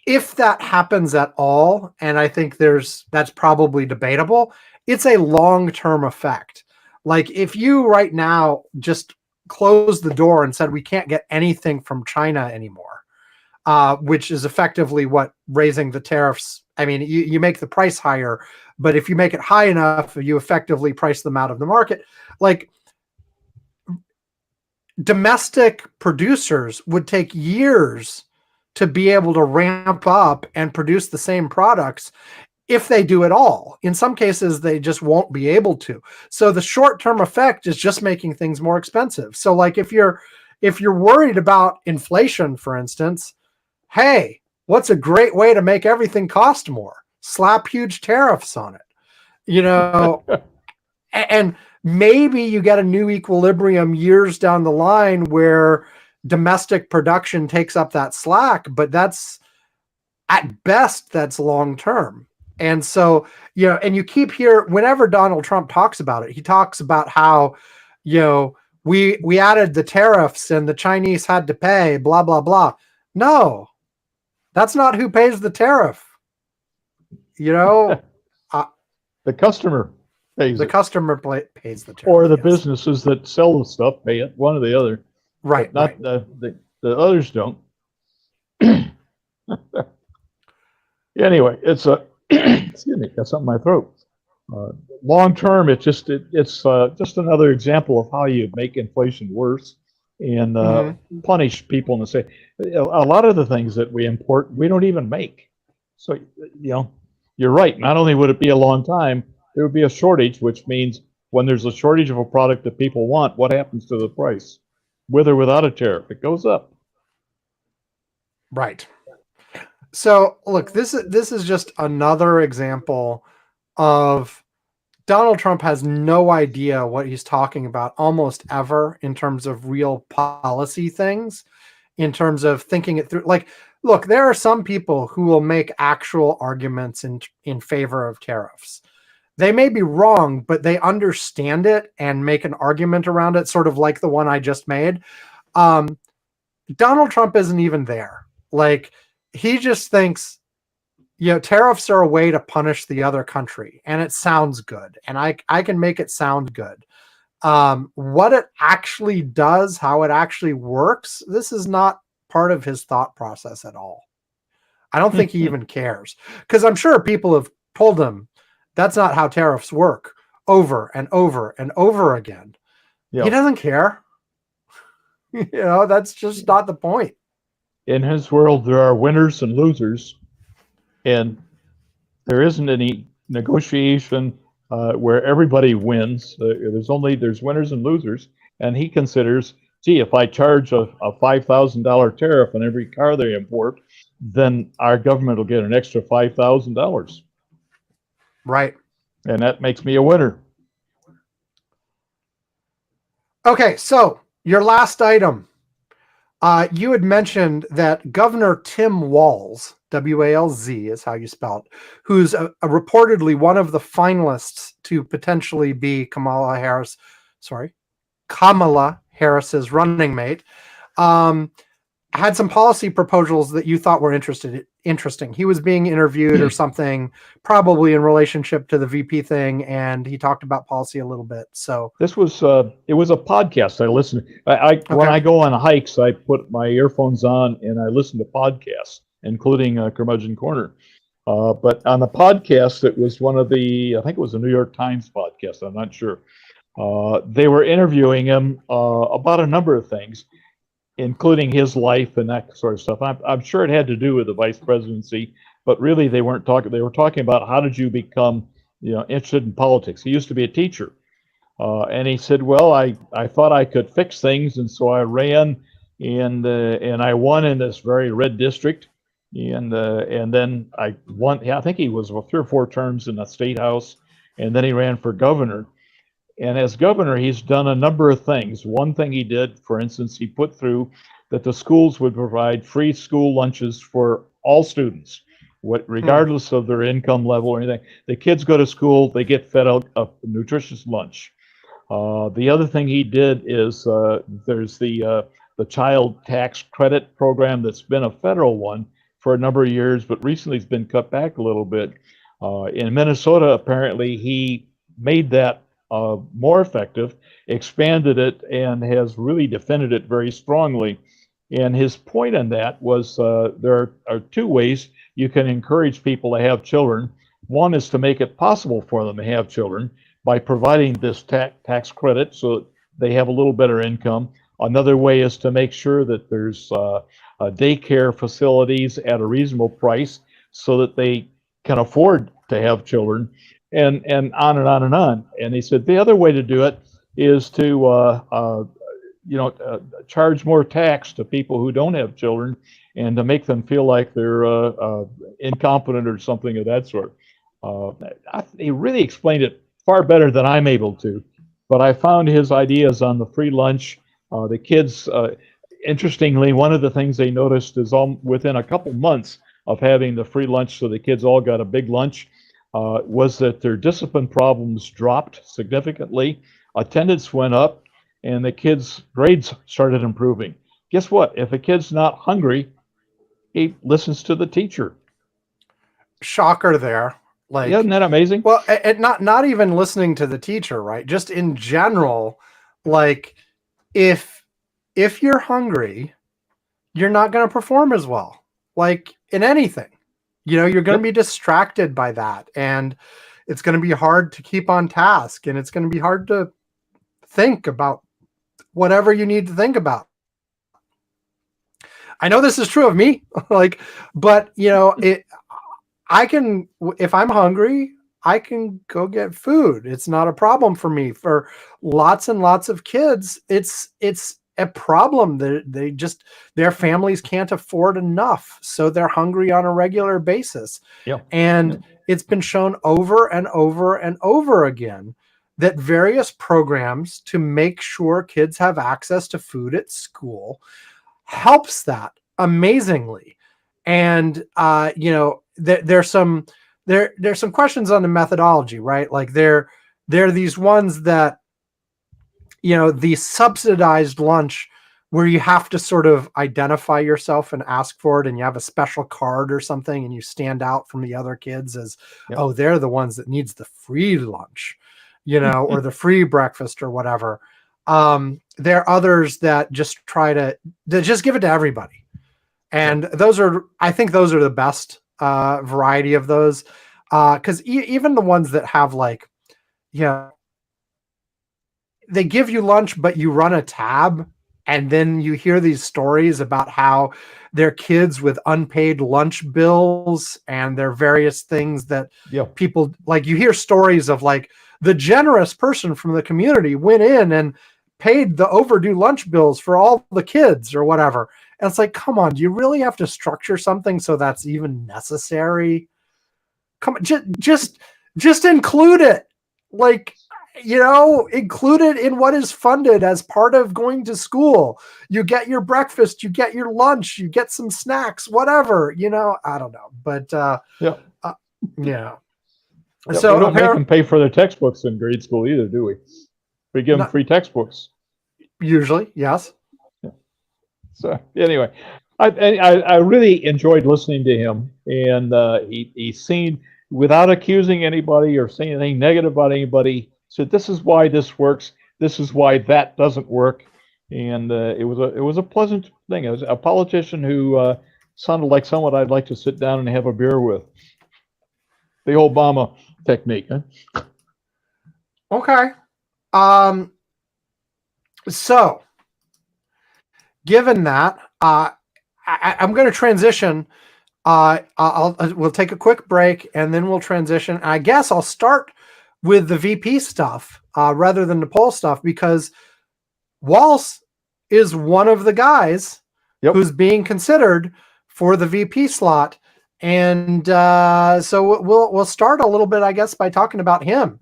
if that happens at all, and I think that's probably debatable, it's a long-term effect. Like if you right now just closed the door and said we can't get anything from China anymore, which is effectively what raising the tariffs. I mean, you make the price higher, but if you make it high enough, you effectively price them out of the market. Like domestic producers would take years to be able to ramp up and produce the same products if they do at all. In some cases, they just won't be able to. So the short-term effect is just making things more expensive. So like if you're worried about inflation, for instance, hey, what's a great way to make everything cost more? Slap huge tariffs on it, and maybe you get a new equilibrium years down the line where domestic production takes up that slack, but that's at best, that's long term. And so, and you keep whenever Donald Trump talks about it, he talks about how, we added the tariffs and the Chinese had to pay, blah, blah, blah. No, that's not who pays the tariff. The customer pays the it. customer pays the tariff. Or the businesses that sell the stuff pay it, one or the other. Right. Not right. The others don't. Anyway, it's a excuse me, got something in my throat. Long term, it's just another example of how you make inflation worse and punish people and say a lot of the things that we import we don't even make. So you're right. Not only would it be a long time, there would be a shortage, which means when there's a shortage of a product that people want, what happens to the price? With or without a tariff, it goes up. Right. So look, this is just another example of Donald Trump has no idea what he's talking about almost ever in terms of real policy things, in terms of thinking it through. Like, look, there are some people who will make actual arguments in favor of tariffs. They may be wrong, but they understand it and make an argument around it, sort of like the one I just made. Donald Trump isn't even there. Like, he just thinks, tariffs are a way to punish the other country, and it sounds good, and I can make it sound good. What it actually does, how it actually works, this is not part of his thought process at all. I don't think he even cares, because I'm sure people have told him that's not how tariffs work over and over and over again. Yep. He doesn't care. That's just not the point. In his world, there are winners and losers, and there isn't any negotiation where everybody wins. There's winners and losers, and he considers, gee, if I charge a $5,000 tariff on every car they import, then our government will get an extra $5,000. Right. And that makes me a winner. Okay, so your last item. You had mentioned that Governor Tim Walz, W-A-L-Z is how you spell it, who's reportedly one of the finalists to potentially be Kamala Harris's running mate, had some policy proposals that you thought were interesting. He was being interviewed or something, probably in relationship to the VP thing, and he talked about policy a little bit. So this was it was a podcast I listened. When I go on hikes, I put my earphones on and I listen to podcasts, including Curmudgeon Corner. But on the podcast, it was one of I think it was a New York Times podcast. I'm not sure. They were interviewing him about a number of things, including his life and that sort of stuff. I'm sure it had to do with the vice presidency, but really they weren't talking. They were talking about how did you become, interested in politics. He used to be a teacher, and he said, "Well, I thought I could fix things, and so I ran, and I won in this very red district, and then I won. Yeah, I think he was 3 or 4 terms in the state house, and then he ran for governor." And as governor, he's done a number of things. One thing he did, for instance, he put through that the schools would provide free school lunches for all students, regardless of their income level or anything. The kids go to school, they get fed out a nutritious lunch. The other thing he did is there's the child tax credit program that's been a federal one for a number of years, but recently it's been cut back a little bit. In Minnesota, apparently, he made that more effective, expanded it, and has really defended it very strongly. And his point on that was there are two ways you can encourage people to have children. One is to make it possible for them to have children by providing this tax credit so that they have a little better income. Another way is to make sure that there's daycare facilities at a reasonable price so that they can afford to have children, and on and on and on. And he said the other way to do it is to charge more tax to people who don't have children, and to make them feel like they're incompetent or something of that sort. He really explained it far better than I'm able to, but I found his ideas on the free lunch. The kids, interestingly, one of the things they noticed is within a couple months of having the free lunch, so the kids all got a big lunch, was that their discipline problems dropped significantly, attendance went up, and the kids' grades started improving. Guess what? If a kid's not hungry, he listens to the teacher. Shocker there. Like, isn't that amazing? Well, not even listening to the teacher, right? Just in general, like if you're hungry, you're not going to perform as well. Like in anything, you're going to be distracted by that, and it's going to be hard to keep on task, and it's going to be hard to think about whatever you need to think about. I know this is true of me, but I can, if I'm hungry, I can go get food. It's not a problem for me. For lots and lots of kids, it's a problem that their families can't afford enough, so they're hungry on a regular basis. It's been shown over and over and over again that various programs to make sure kids have access to food at school helps that amazingly. And there's some questions on the methodology, right? Like there are these ones that, the subsidized lunch where you have to sort of identify yourself and ask for it, and you have a special card or something, and you stand out from the other kids as, oh, they're the ones that needs the free lunch, or the free breakfast or whatever. There are others that just just give it to everybody. And I think those are the best variety of those. Because even the ones that have they give you lunch, but you run a tab, and then you hear these stories about how their kids with unpaid lunch bills and their various things that people you hear stories of the generous person from the community went in and paid the overdue lunch bills for all the kids or whatever. And it's like, come on, do you really have to structure something so that's even necessary? Come on, just include it. Include it in what is funded as part of going to school. You get your breakfast, you get your lunch, you get some snacks, whatever, I don't know. But yeah. So we don't make them pay for their textbooks in grade school either, do we? We give them free textbooks. Usually, yes. Yeah. So anyway, I really enjoyed listening to him, and he seemed, without accusing anybody or saying anything negative about anybody, said this is why this works, this is why that doesn't work, and it was a pleasant thing. It was a politician who sounded like someone I'd like to sit down and have a beer with. The Obama technique, huh? Okay. So, given that, I'm going to transition. We'll take a quick break, and then we'll transition. I guess I'll start with the VP stuff rather than the poll stuff, because Walz is one of the guys who's being considered for the VP slot, and so we'll start a little bit, I guess, by talking about him.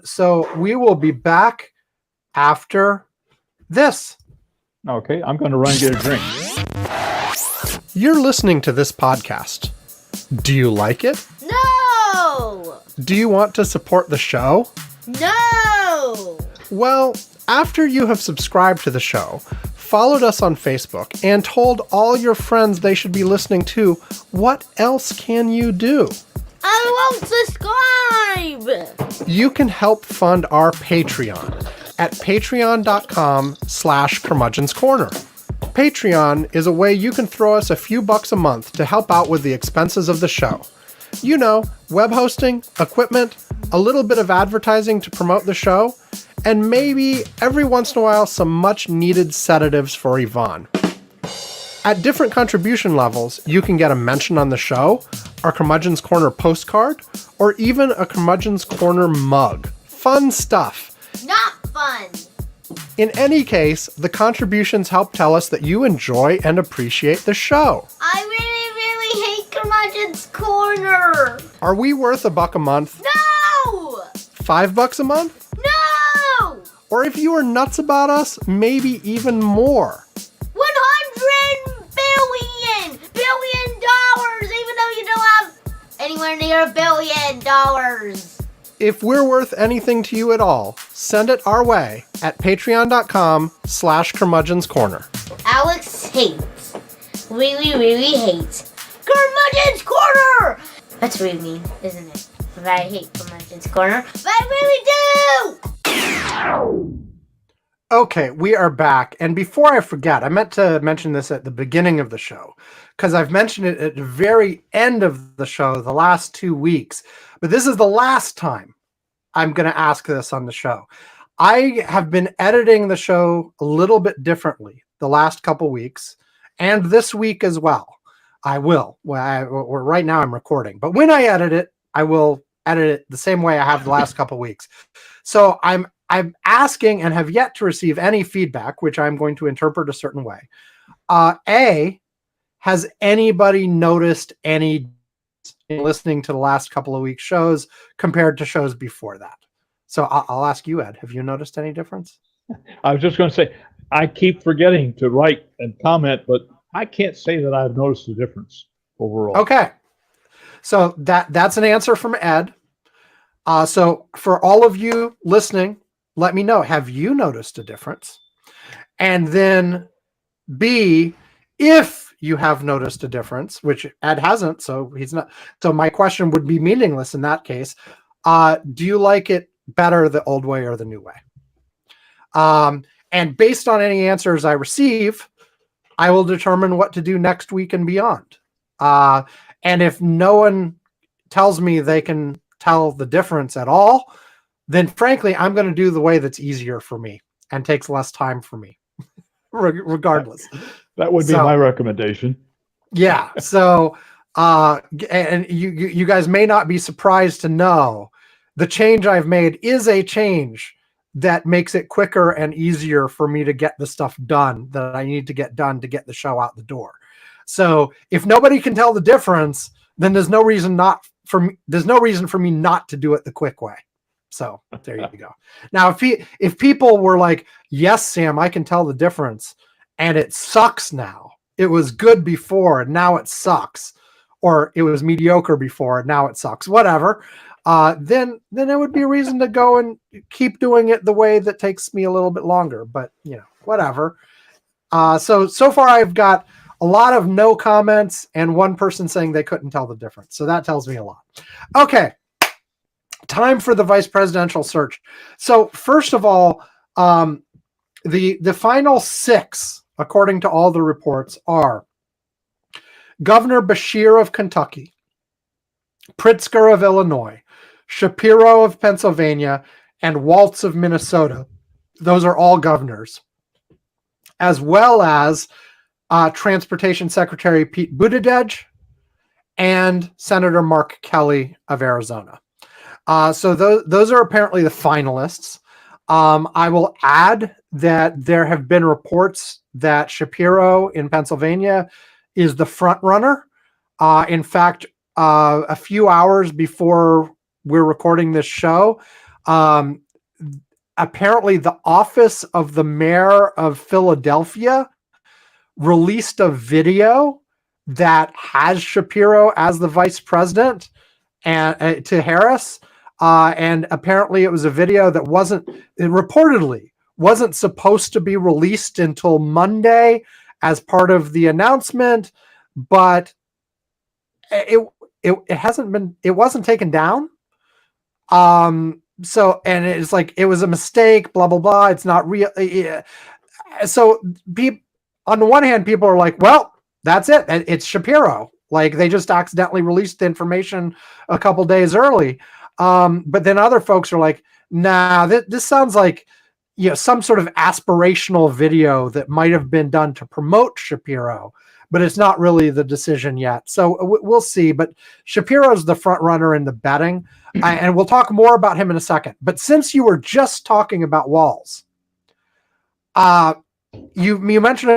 So we will be back after this. Okay, I'm going to run and get a drink. You're listening to this podcast. Do you like it? No! Do you want to support the show? No! Well, after you have subscribed to the show, followed us on Facebook, and told all your friends they should be listening to, what else can you do? I won't subscribe! You can help fund our Patreon at patreon.com/Curmudgeon's Corner. Patreon is a way you can throw us a few bucks a month to help out with the expenses of the show. You know, web hosting, equipment, a little bit of advertising to promote the show, and maybe every once in a while some much needed sedatives for Yvonne. At different contribution levels, you can get a mention on the show, our Curmudgeon's Corner postcard, or even a Curmudgeon's Corner mug. Fun stuff. Not fun! In any case, the contributions help tell us that you enjoy and appreciate the show. I really hate Curmudgeon's Corner! Are we worth $1 a month? No! $5 a month? No! Or if you are nuts about us, maybe even more. 100 billion dollars, even though you don't have anywhere near $1 billion. If we're worth anything to you at all, send it our way at patreon.com/Curmudgeon's Corner. Alex hates, really hates Curmudgeon's Corner! That's really mean, isn't it? But I hate Curmudgeon's Corner, but I really do! Okay, we are back. And before I forget, I meant to mention this at the beginning of the show, because I've mentioned it at the very end of the show the last 2 weeks. But this is the last time I'm going to ask this on the show. I have been editing the show a little bit differently the last couple weeks, and this week as well. I will. Right now I'm recording. But when I edit it, I will edit it the same way I have the last couple weeks. So I'm asking and have yet to receive any feedback, which I'm going to interpret a certain way. Has anybody noticed any in listening to the last couple of weeks' shows compared to shows before that? So I'll ask you, Ed, have you noticed any difference? I was just going to say, I keep forgetting to write and comment, but I can't say that I've noticed a difference overall. Okay. So that's an answer from Ed. So for all of you listening, let me know, have you noticed a difference? And then B, if you have noticed a difference, which Ed hasn't, so he's not. So my question would be meaningless in that case. Do you like it better the old way or the new way? And based on any answers I receive, I will determine what to do next week and beyond. And if no one tells me they can tell the difference at all, then frankly, I'm going to do the way that's easier for me and takes less time for me, regardless. That would be my recommendation. Yeah. So, and you guys may not be surprised to know the change I've made is a change that makes it quicker and easier for me to get the stuff done that I need to get done to get the show out the door. So if nobody can tell the difference, then there's no reason for me not to do it the quick way. So there you go. Now, if people were like, yes, Sam, I can tell the difference, and it sucks now. It was good before, and now it sucks. Or it was mediocre before, and now it sucks. Whatever. Then there would be a reason to go and keep doing it the way that takes me a little bit longer. But, whatever. So far I've got a lot of no comments and one person saying they couldn't tell the difference. So that tells me a lot. Okay. Time for the vice presidential search. So first of all, the final 6, according to all the reports, are Governor Beshear of Kentucky, Pritzker of Illinois, Shapiro of Pennsylvania, and Waltz of Minnesota. Those are all governors, as well as Transportation Secretary Pete Buttigieg and Senator Mark Kelly of Arizona. So those are apparently the finalists. I will add that there have been reports that Shapiro in Pennsylvania is the front runner. In fact, a few hours before we're recording this show, Um, Apparently, the office of the mayor of Philadelphia released a video that has Shapiro as the vice president and to Harris. And apparently it was a video that reportedly wasn't supposed to be released until Monday as part of the announcement, but it wasn't taken down. So, and it's like, it was a mistake, blah, blah, blah. It's not real. Yeah. So on the one hand, people are like, well, that's it. It's Shapiro. Like, they just accidentally released the information a couple days early. But then other folks are like, nah, this sounds like, some sort of aspirational video that might have been done to promote Shapiro, but it's not really the decision yet. So we'll see. But Shapiro's the front runner in the betting. And we'll talk more about him in a second. But since you were just talking about Walz, you mentioned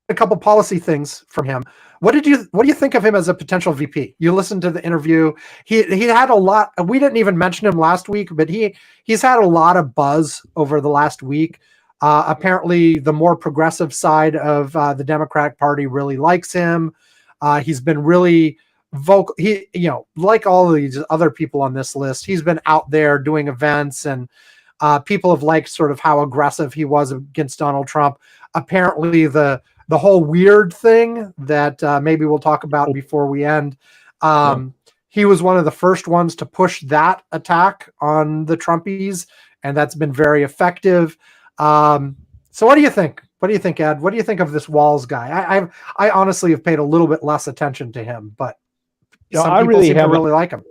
a couple policy things from him. What do you think of him as a potential VP? You listened to the interview. He had a lot. We didn't even mention him last week, but he's had a lot of buzz over the last week. Apparently, the more progressive side of the Democratic Party really likes him. He's been really vocal. He, like all of these other people on this list, he's been out there doing events, and people have liked sort of how aggressive he was against Donald Trump. Apparently, the whole weird thing that maybe we'll talk about before we end. He was one of the first ones to push that attack on the Trumpies, and that's been very effective. So what do you think? What do you think, Ed? What do you think of this Walz guy? I honestly have paid a little bit less attention to him, but some people seem to really like him.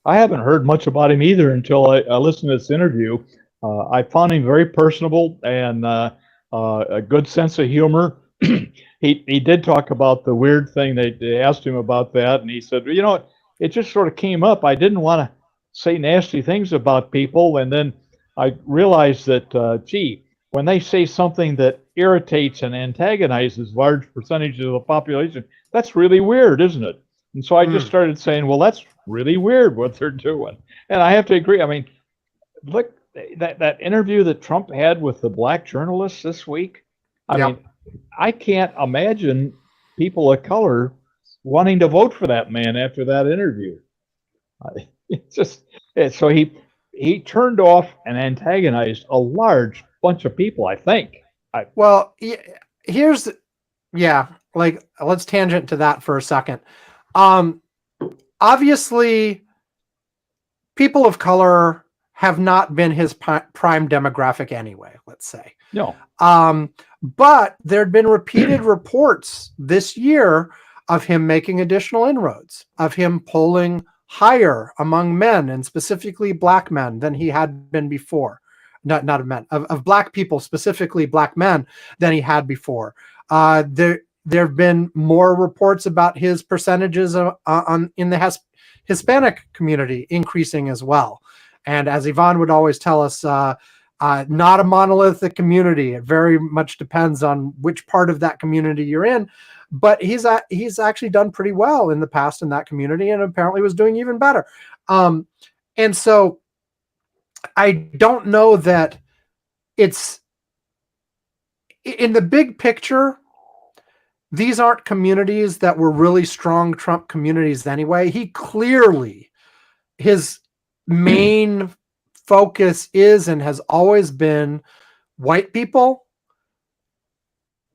I haven't heard much about him either until I listened to this interview. I found him very personable and a good sense of humor. He did talk about the weird thing. They asked him about that, and he said, it just sort of came up. I didn't want to say nasty things about people, and then I realized that, when they say something that irritates and antagonizes large percentages of the population, that's really weird, isn't it? And so I just started saying, well, that's really weird what they're doing. And I have to agree. I mean, look, that interview that Trump had with the black journalists this week, I mean, I can't imagine people of color wanting to vote for that man after that interview. So he turned off and antagonized a large bunch of people, I think. Let's tangent to that for a second. Obviously, people of color have not been his prime demographic anyway, let's say. No. But there'd been repeated reports this year of him making additional inroads, of him polling higher among men, and specifically black men, than he had been before. Not of men, of black people, specifically black men, than he had before. There have been more reports about his percentages in the Hispanic community increasing as well. And as Yvonne would always tell us, not a monolithic community. It very much depends on which part of that community you're in. But he's actually done pretty well in the past in that community, and apparently was doing even better. And so I don't know that it's in the big picture. These aren't communities that were really strong Trump communities anyway. He clearly, his main focus is and has always been white people,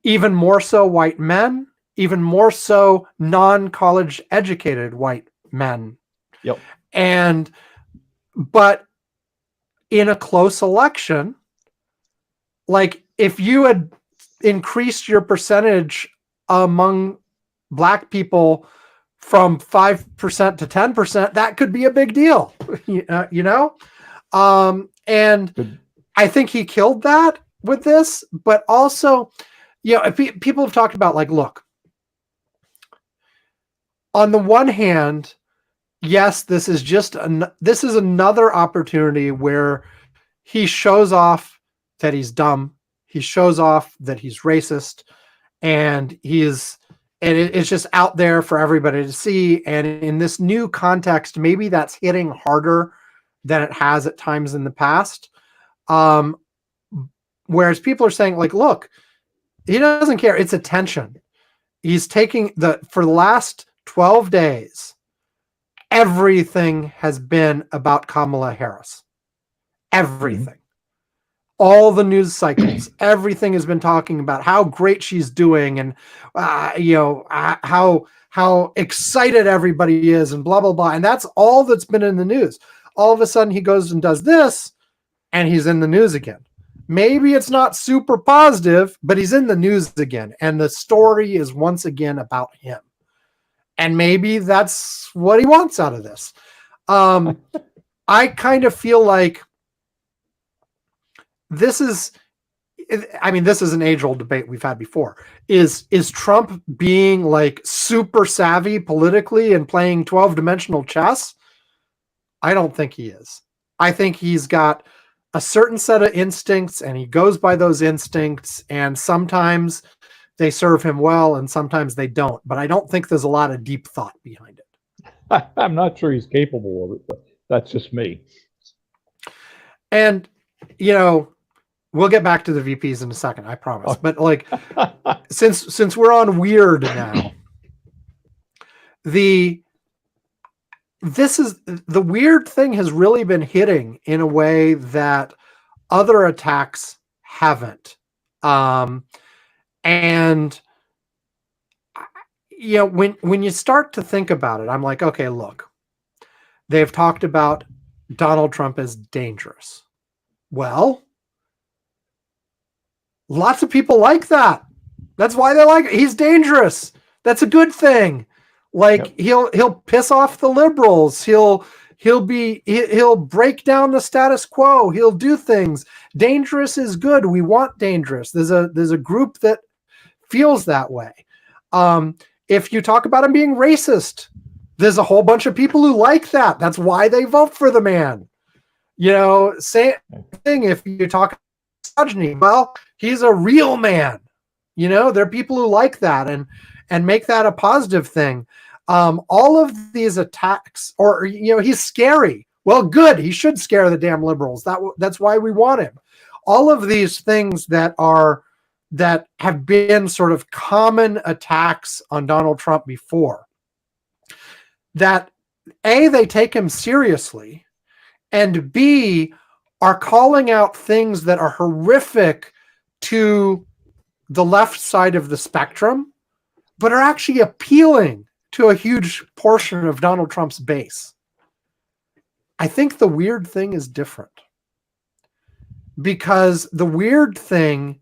even more so white men, even more so non-college educated white men. Yep. But in a close election, like if you had increased your percentage among black people from 5% to 10%, that could be a big deal, and I think he killed that with this. But also, people have talked about, like, look, on the one hand, yes, this is another opportunity where he shows off that he's dumb. He shows off that he's racist, and it's just out there for everybody to see. And in this new context, maybe that's hitting harder than it has at times in the past. Um, whereas people are saying, like, look, he doesn't care. It's attention. He's taking for the last 12 days, everything has been about Kamala Harris. Everything. Mm-hmm. All the news cycles, everything has been talking about how great she's doing, and how excited everybody is, and blah blah blah. And that's all that's been in the news. All of a sudden, he goes and does this, and he's in the news again. Maybe it's not super positive, but he's in the news again, and the story is once again about him. And maybe that's what he wants out of this. I kind of feel like this is an age-old debate we've had before. Is Trump being like super savvy politically and playing 12-dimensional chess? I don't think he is. I think he's got a certain set of instincts, and he goes by those instincts, and sometimes they serve him well and sometimes they don't. But I don't think there's a lot of deep thought behind it. I'm not sure he's capable of it, but that's just me. And, we'll get back to the VPs in a second, I promise. But like, since we're on weird now, the weird thing has really been hitting in a way that other attacks haven't. And when you start to think about it, I'm like, okay, look, they've talked about Donald Trump as dangerous. Well, lots of people like that. That's why they like it. He's dangerous. That's a good thing. Like, yep. He'll piss off the liberals. He'll break down the status quo. He'll do things. Dangerous is good. We want dangerous. There's a group that feels that way. If you talk about him being racist, there's a whole bunch of people who like that. That's why they vote for the man. Same thing if you talk misogyny. Well, he's a real man. There are people who like that and make that a positive thing. All of these attacks, or he's scary. Well, good. He should scare the damn liberals. That's why we want him. All of these things that have been sort of common attacks on Donald Trump before, that A, they take him seriously, and B, are calling out things that are horrific to the left side of the spectrum, but are actually appealing to a huge portion of Donald Trump's base. I think the weird thing is different, because the weird thing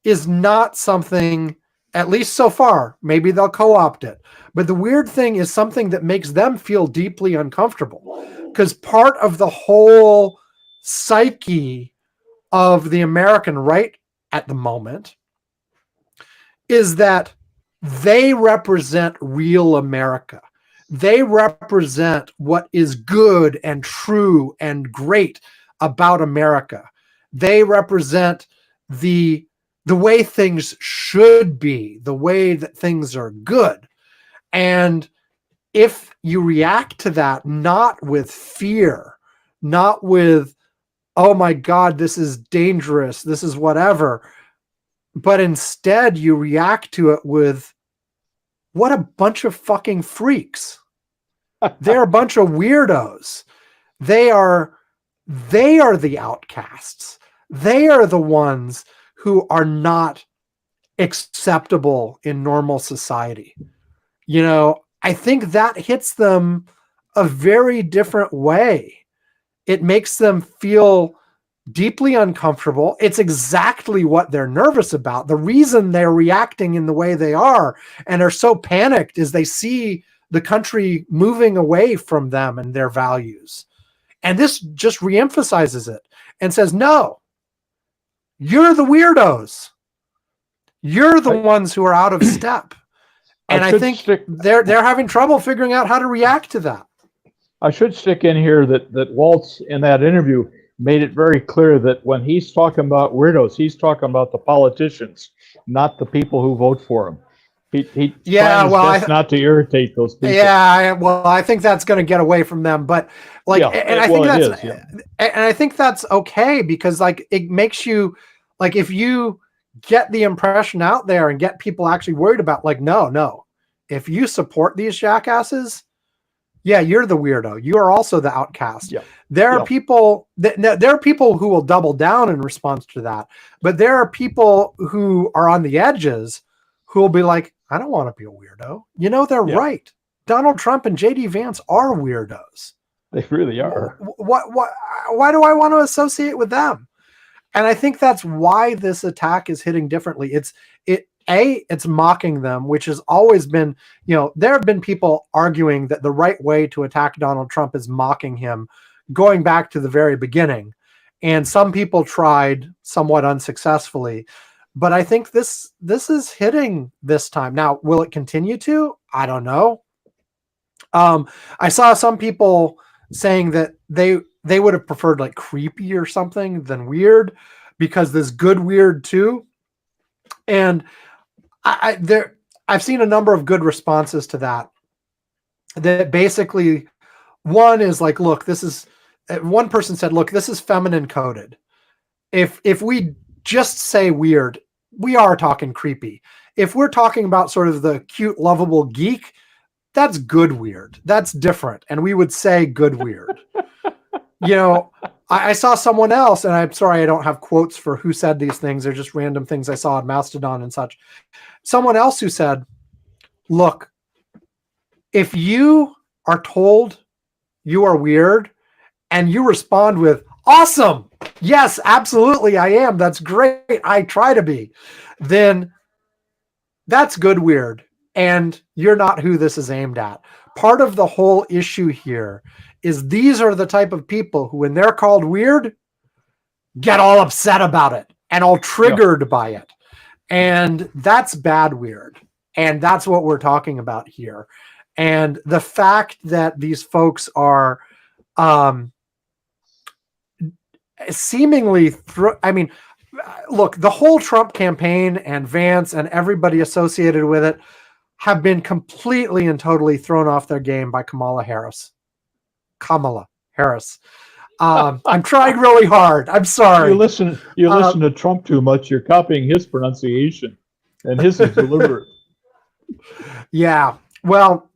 is not something, at least so far, maybe they'll co-opt it, but the weird thing is something that makes them feel deeply uncomfortable, because part of the whole psyche of the American right at the moment is that they represent real America. They represent what is good and true and great about America. They represent the way things should be, the way that things are good. And if you react to that, not with fear, not with, oh my God, this is dangerous, this is whatever, but instead you react to it with, what a bunch of fucking freaks. They're a bunch of weirdos. They are the outcasts. They are the ones who are not acceptable in normal society. I think that hits them a very different way. It makes them feel deeply uncomfortable. It's exactly what they're nervous about. The reason they're reacting in the way they are and are so panicked is they see the country moving away from them and their values. And this just reemphasizes it and says, no, you're the weirdos. You're the ones who are out of step. And I think they're having trouble figuring out how to react to that. I should stick in here that Waltz, in that interview, made it very clear that when he's talking about weirdos, he's talking about the politicians, not the people who vote for him. He Yeah, trying his well, best not to irritate those people. I think that's going to get away from them. But like, Yeah, and I well, think it that's, is, yeah. and I think that's okay because like it makes you like if you get the impression out there and get people actually worried about like no, if you support these jackasses, yeah, you're the weirdo. You are also the outcast. Yeah. There are Yeah. people there are people who will double down in response to that, but there are people who are on the edges who will be like, I don't want to be a weirdo. You know, they're Yeah. right. Donald Trump and JD Vance are weirdos. They really are. Why do I want to associate with them? And I think that's why this attack is hitting differently. It's mocking them, which has always been, there have been people arguing that the right way to attack Donald Trump is mocking him going back to the very beginning. And some people tried somewhat unsuccessfully, but I think this is hitting this time. Now, will it continue to? I don't know. I saw some people saying that they would have preferred like creepy or something than weird because there's good weird too. And I've seen a number of good responses to that. That basically one is like, look, one person said, look, this is feminine coded. If we just say weird, we are talking creepy. If we're talking about sort of the cute, lovable geek, that's good weird. That's different. And we would say good weird. I saw someone else, and I'm sorry I don't have quotes for who said these things. They're just random things I saw on Mastodon and such. Someone else who said, look, if you are told you are weird and you respond with, awesome, yes, absolutely, I am, that's great, I try to be, then that's good weird. And you're not who this is aimed at. Part of the whole issue here is these are the type of people who, when they're called weird, get all upset about it and all triggered by it. And that's bad weird. And that's what we're talking about here. And the fact that these folks are seemingly look, the whole Trump campaign and Vance and everybody associated with it have been completely and totally thrown off their game by Kamala Harris. I'm trying really hard. I'm sorry. You listen to Trump too much, you're copying his pronunciation, and his is deliberate. Yeah. Well,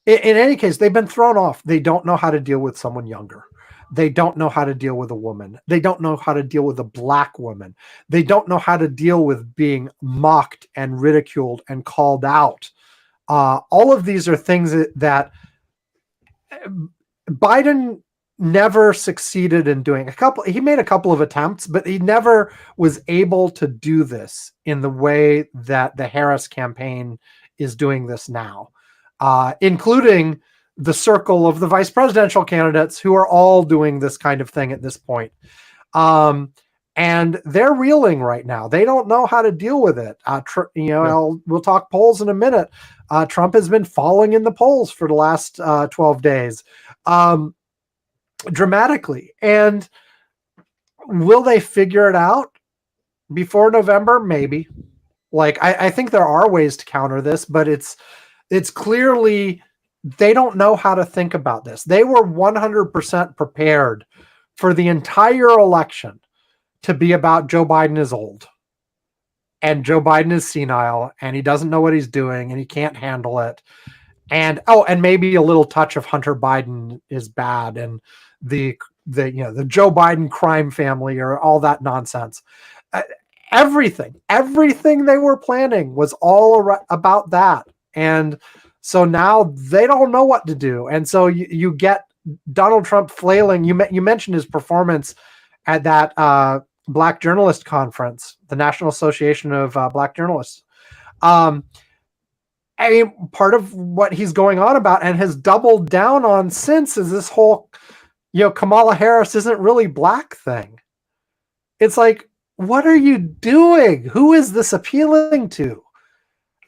in any case, they've been thrown off. They don't know how to deal with someone younger. They don't know how to deal with a woman. They don't know how to deal with a black woman. They don't know how to deal with being mocked and ridiculed and called out. All of these are things that Biden never succeeded in doing. He made a couple of attempts, but he never was able to do this in the way that the Harris campaign is doing this now, including the circle of the vice presidential candidates who are all doing this kind of thing at this point. And they're reeling right now. They don't know how to deal with it. We'll talk polls in a minute. Trump has been falling in the polls for the last 12 days, dramatically. And will they figure it out before November? Maybe. Like, I think there are ways to counter this, but it's clearly they don't know how to think about this. They were 100% prepared for the entire election to be about Joe Biden is old and Joe Biden is senile and he doesn't know what he's doing and he can't handle it. And maybe a little touch of Hunter Biden is bad and the Joe Biden crime family or all that nonsense. Everything they were planning was all about that. And so now they don't know what to do. And so you get Donald Trump flailing. You mentioned his performance at that Black Journalist Conference, the National Association of Black Journalists. Part of what he's going on about and has doubled down on since is this whole, Kamala Harris isn't really black thing. It's like, what are you doing? Who is this appealing to?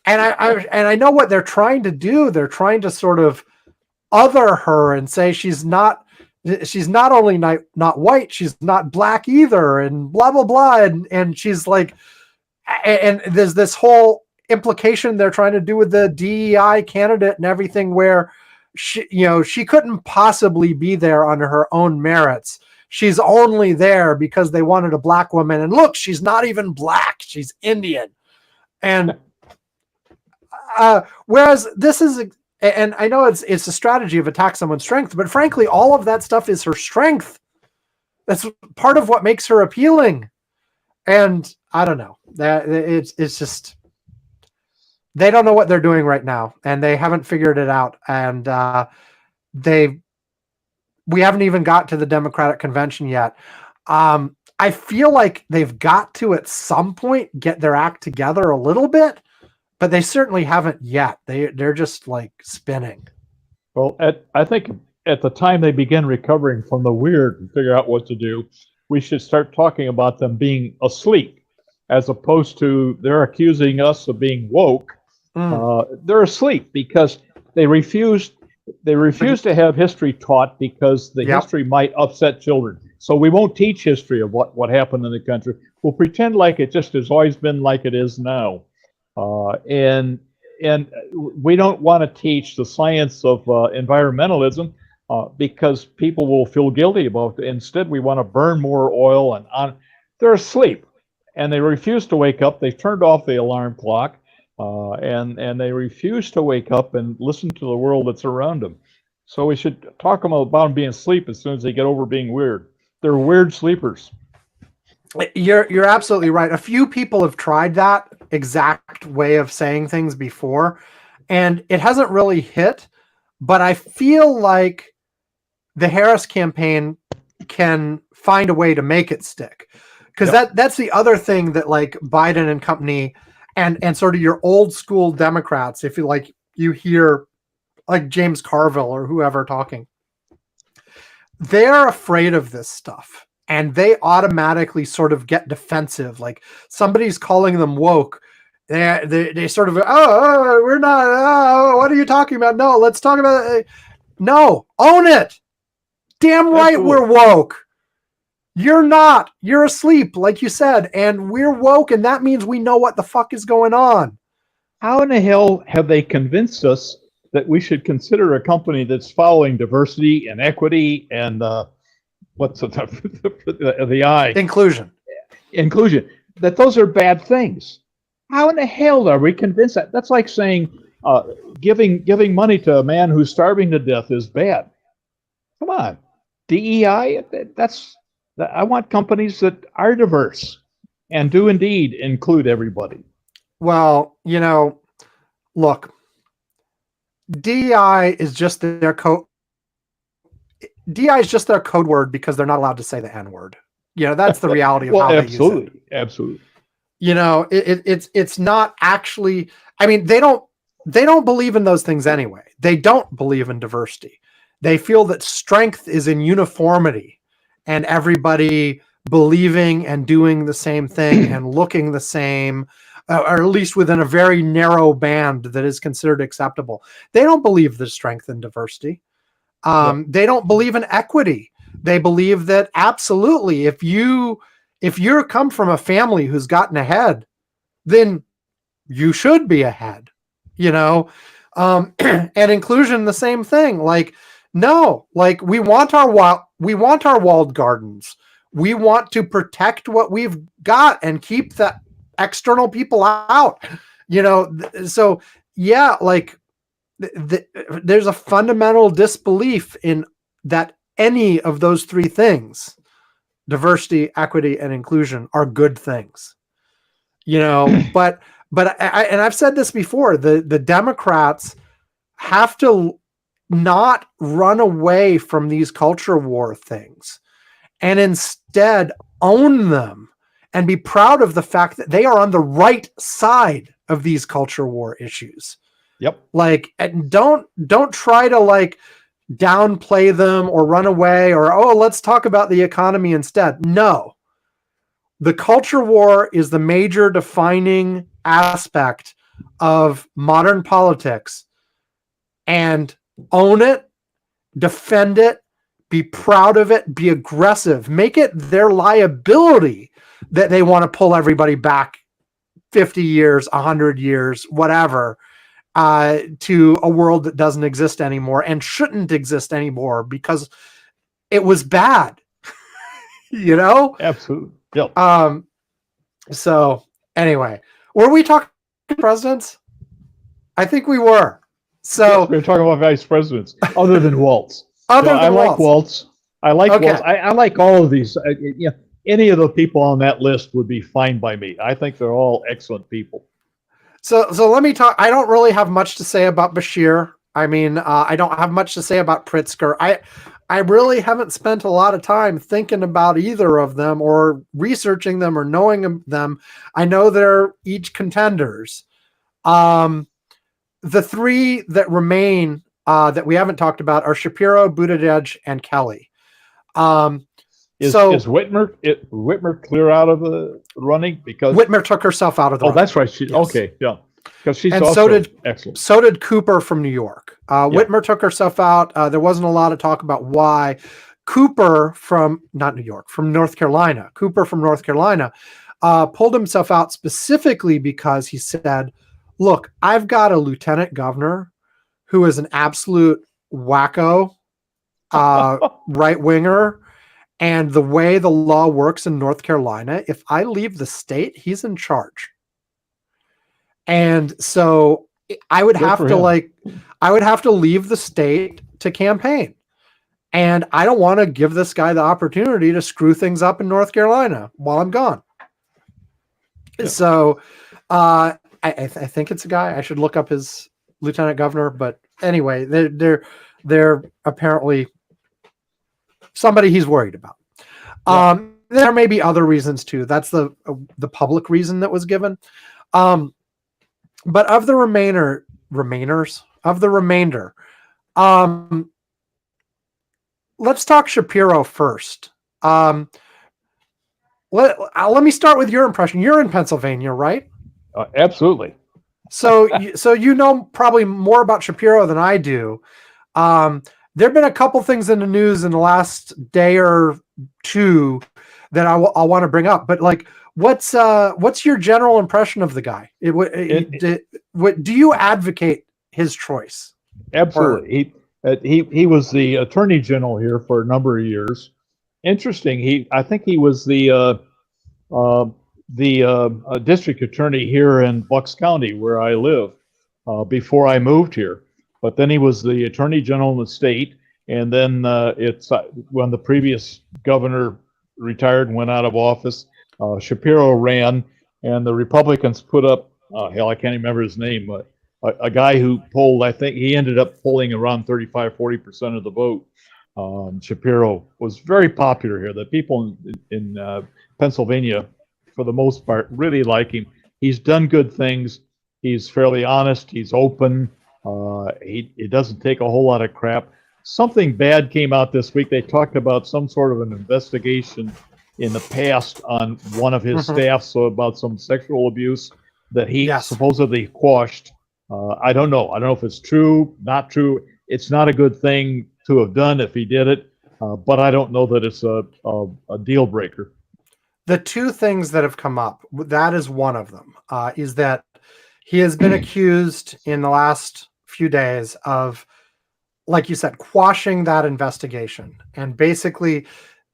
And I know what they're trying to do. They're trying to sort of other her and say she's not only not white, she's not black either, and blah blah blah. And she's like, and there's this whole implication they're trying to do with the DEI candidate and everything, where she couldn't possibly be there on her own merits. She's only there because they wanted a black woman. And look, she's not even black. She's Indian. And whereas this is, and I know it's a strategy of attack someone's strength, but frankly, all of that stuff is her strength. That's part of what makes her appealing. And I don't know, that it's just, they don't know what they're doing right now, and they haven't figured it out. And we haven't even got to the Democratic convention yet. I feel like they've got to, at some point, get their act together a little bit, but they certainly haven't yet. They're just like spinning. Well, I think at the time they begin recovering from the weird and figure out what to do, we should start talking about them being asleep, as opposed to they're accusing us of being woke. They're asleep because they refuse to have history taught because the history might upset children. So we won't teach history of what happened in the country. We'll pretend like it just has always been like it is now. And we don't want to teach the science of environmentalism because people will feel guilty about it. Instead, we want to burn more oil and on. They're asleep, and they refuse to wake up. They've turned off the alarm clock, and they refuse to wake up and listen to the world that's around them. So we should talk about them being asleep as soon as they get over being weird. They're weird sleepers. You're absolutely right. A few people have tried that exact way of saying things before, and it hasn't really hit. But I feel like the Harris campaign can find a way to make it stick, because that's the other thing that, like, Biden and company and sort of your old school Democrats, if you hear like James Carville or whoever talking, they're afraid of this stuff. And they automatically sort of get defensive. Like somebody's calling them woke. They sort of, we're not, what are you talking about? No, let's talk about it. No, own it. Damn right. Absolutely. We're woke. You're not. You're asleep, like you said. And we're woke, and that means we know what the fuck is going on. How in the hell have they convinced us that we should consider a company that's following diversity and equity and what's the I? Inclusion. That those are bad things. How in the hell are we convinced that? That's like saying giving money to a man who's starving to death is bad. Come on. DEI, I want companies that are diverse and do indeed include everybody. Well, look, DEI is just their code. DEI is just their code word because they're not allowed to say the N word. That's the reality of how they use it. Absolutely. It's not actually. I mean, they don't believe in those things anyway. They don't believe in diversity. They feel that strength is in uniformity and everybody believing and doing the same thing and looking the same, or at least within a very narrow band that is considered acceptable. They don't believe there's strength in diversity. They don't believe in equity. They believe that absolutely, if you come from a family who's gotten ahead, then you should be ahead, and inclusion, the same thing. Like, no, like we want our walled gardens. We want to protect what we've got and keep the external people out, so yeah, like there's a fundamental disbelief in that any of those three things, diversity, equity, and inclusion, are good things, but I've said this before, the Democrats have to not run away from these culture war things and instead own them and be proud of the fact that they are on the right side of these culture war issues. Yep. Like, and don't try to like downplay them or run away or, let's talk about the economy instead. No, the culture war is the major defining aspect of modern politics, and own it, defend it, be proud of it, be aggressive, make it their liability that they want to pull everybody back 50 years, 100 years, whatever, to a world that doesn't exist anymore and shouldn't exist anymore because it was bad, you know? Absolutely. Yep. So anyway, were we talking presidents? I think we were. So Yes, we were talking about vice presidents, other than Waltz. other I than like Waltz. I like Okay. Waltz. I like all of these. Any of the people on that list would be fine by me. I think they're all excellent people. So let me talk. I don't really have much to say about Bashir. I mean, I don't have much to say about Pritzker. I really haven't spent a lot of time thinking about either of them or researching them or knowing them. I know they're each contenders. The three that remain that we haven't talked about are Shapiro, Buttigieg, and Kelly. Is Whitmer clear out of the running? Because Whitmer took herself out of the running. That's right. Yes. Okay, yeah. Because she's and also excellent. So did Cooper from New York. Whitmer took herself out. There wasn't a lot of talk about why. Cooper from North Carolina. Cooper from North Carolina pulled himself out specifically because he said, look, I've got a lieutenant governor who is an absolute wacko, right winger. And the way the law works in North Carolina, if I leave the state, he's in charge. And so I would have to leave the state to campaign. And I don't want to give this guy the opportunity to screw things up in North Carolina while I'm gone. Yeah. So I think it's a guy. I should look up his lieutenant governor. But anyway, they're apparently somebody he's worried about. Yeah. There may be other reasons too. That's the public reason that was given. But of the remainder, let's talk Shapiro first. Let me start with your impression. You're in Pennsylvania, right? Absolutely. So you know probably more about Shapiro than I do. There've been a couple things in the news in the last day or two that I'll want to bring up. But like, what's your general impression of the guy? Do you advocate his choice? Absolutely. He was the attorney general here for a number of years. Interesting. I think he was the district attorney here in Bucks County, where I live, before I moved here. But then he was the attorney general in the state, and then when the previous governor retired and went out of office, Shapiro ran, and the Republicans put up, I can't remember his name, but a guy who polled, I think he ended up polling around 35-40% of the vote. Shapiro was very popular here. The people in Pennsylvania, for the most part, really like him. He's done good things. He's fairly honest. He's open. He doesn't take a whole lot of crap. Something bad came out this week. They talked about some sort of an investigation in the past on one of his staff, so about some sexual abuse that he supposedly quashed. I don't know. I don't know if it's true, not true. It's not a good thing to have done if he did it, but I don't know that it's a deal breaker. The two things that have come up, that is one of them, is that he has been accused in the last few days of, like you said, quashing that investigation. And basically,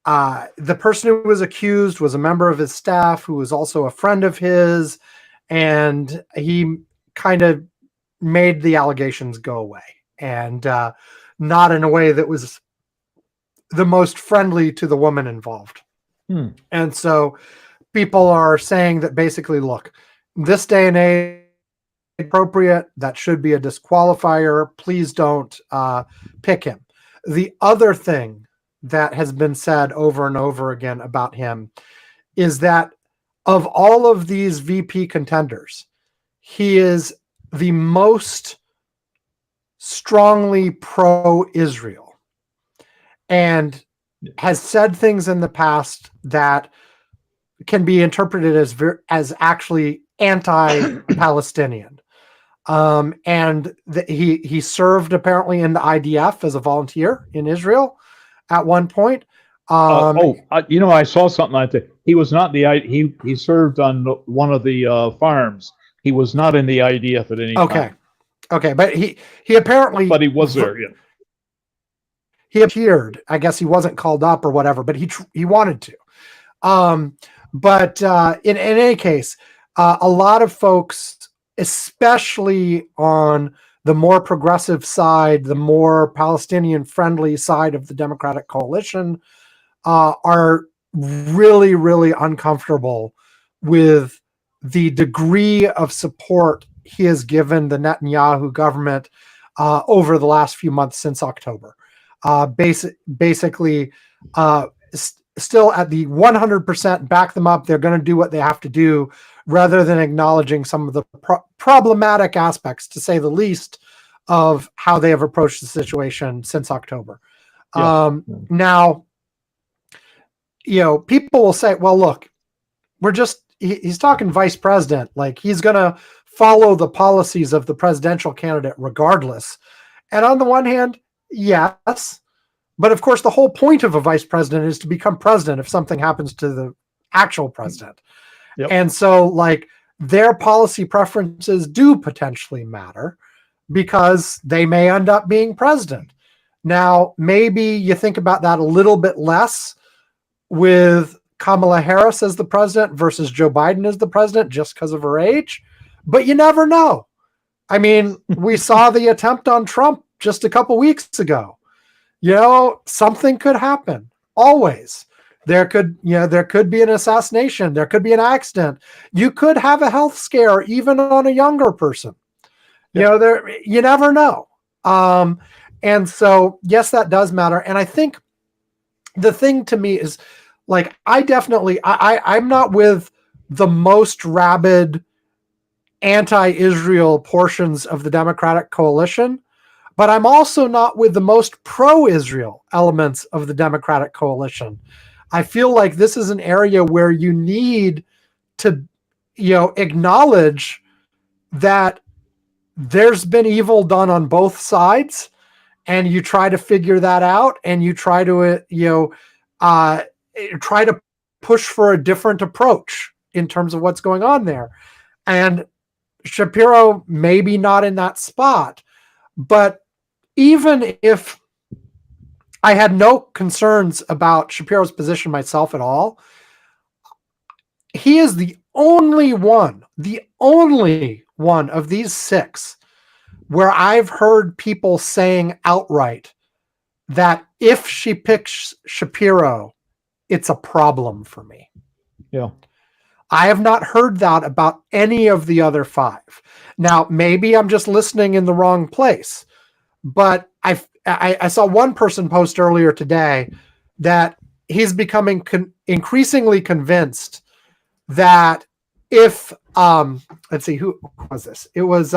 the person who was accused was a member of his staff who was also a friend of his, and he kind of made the allegations go away, and not in a way that was the most friendly to the woman involved. And so people are saying that basically, look, this day and age, appropriate, that should be a disqualifier. Please don't pick him. The other thing that has been said over and over again about him is that of all of these VP contenders, he is the most strongly pro-Israel and has said things in the past that can be interpreted as actually anti-Palestinian. And he served apparently in the IDF as a volunteer in Israel at one point. I saw something like that. He was not he served on one of the farms. He was not in the IDF at any time. Okay, but he apparently, But he was there. Yeah. he appeared. I guess he wasn't called up or whatever, but he wanted to. But in any case, a lot of folks, especially on the more progressive side, the more Palestinian-friendly side of the Democratic coalition, are really, really uncomfortable with the degree of support he has given the Netanyahu government over the last few months since October. Basically, still at the 100% back them up. They're going to do what they have to do, rather than acknowledging some of the problematic aspects, to say the least, of how they have approached the situation since October. Yeah. Now, people will say, well, look, he's talking vice president. Like, he's going to follow the policies of the presidential candidate regardless. And on the one hand, yes. But of course, the whole point of a vice president is to become president if something happens to the actual president. Yep. And so, like, their policy preferences do potentially matter because they may end up being president. Now, maybe you think about that a little bit less with Kamala Harris as the president versus Joe Biden as the president, just because of her age. But you never know. I mean, we saw the attempt on Trump just a couple weeks ago. Something could happen. Always. There could be an assassination. There could be an accident. You could have a health scare even on a younger person. Yeah. You never know. And so, yes, that does matter. And I think the thing to me is, like, I'm not with the most rabid anti-Israel portions of the Democratic coalition, but I'm also not with the most pro-Israel elements of the Democratic coalition. I feel like this is an area where you need to, acknowledge that there's been evil done on both sides, and you try to figure that out, and you try to, try to push for a different approach in terms of what's going on there. And Shapiro maybe not in that spot, but even if I had no concerns about Shapiro's position myself at all, he is the only one of these six where I've heard people saying outright that if she picks Shapiro, it's a problem for me. Yeah. I have not heard that about any of the other five. Now, maybe I'm just listening in the wrong place, but I saw one person post earlier today that he's becoming increasingly convinced that if let's see, who was this? It was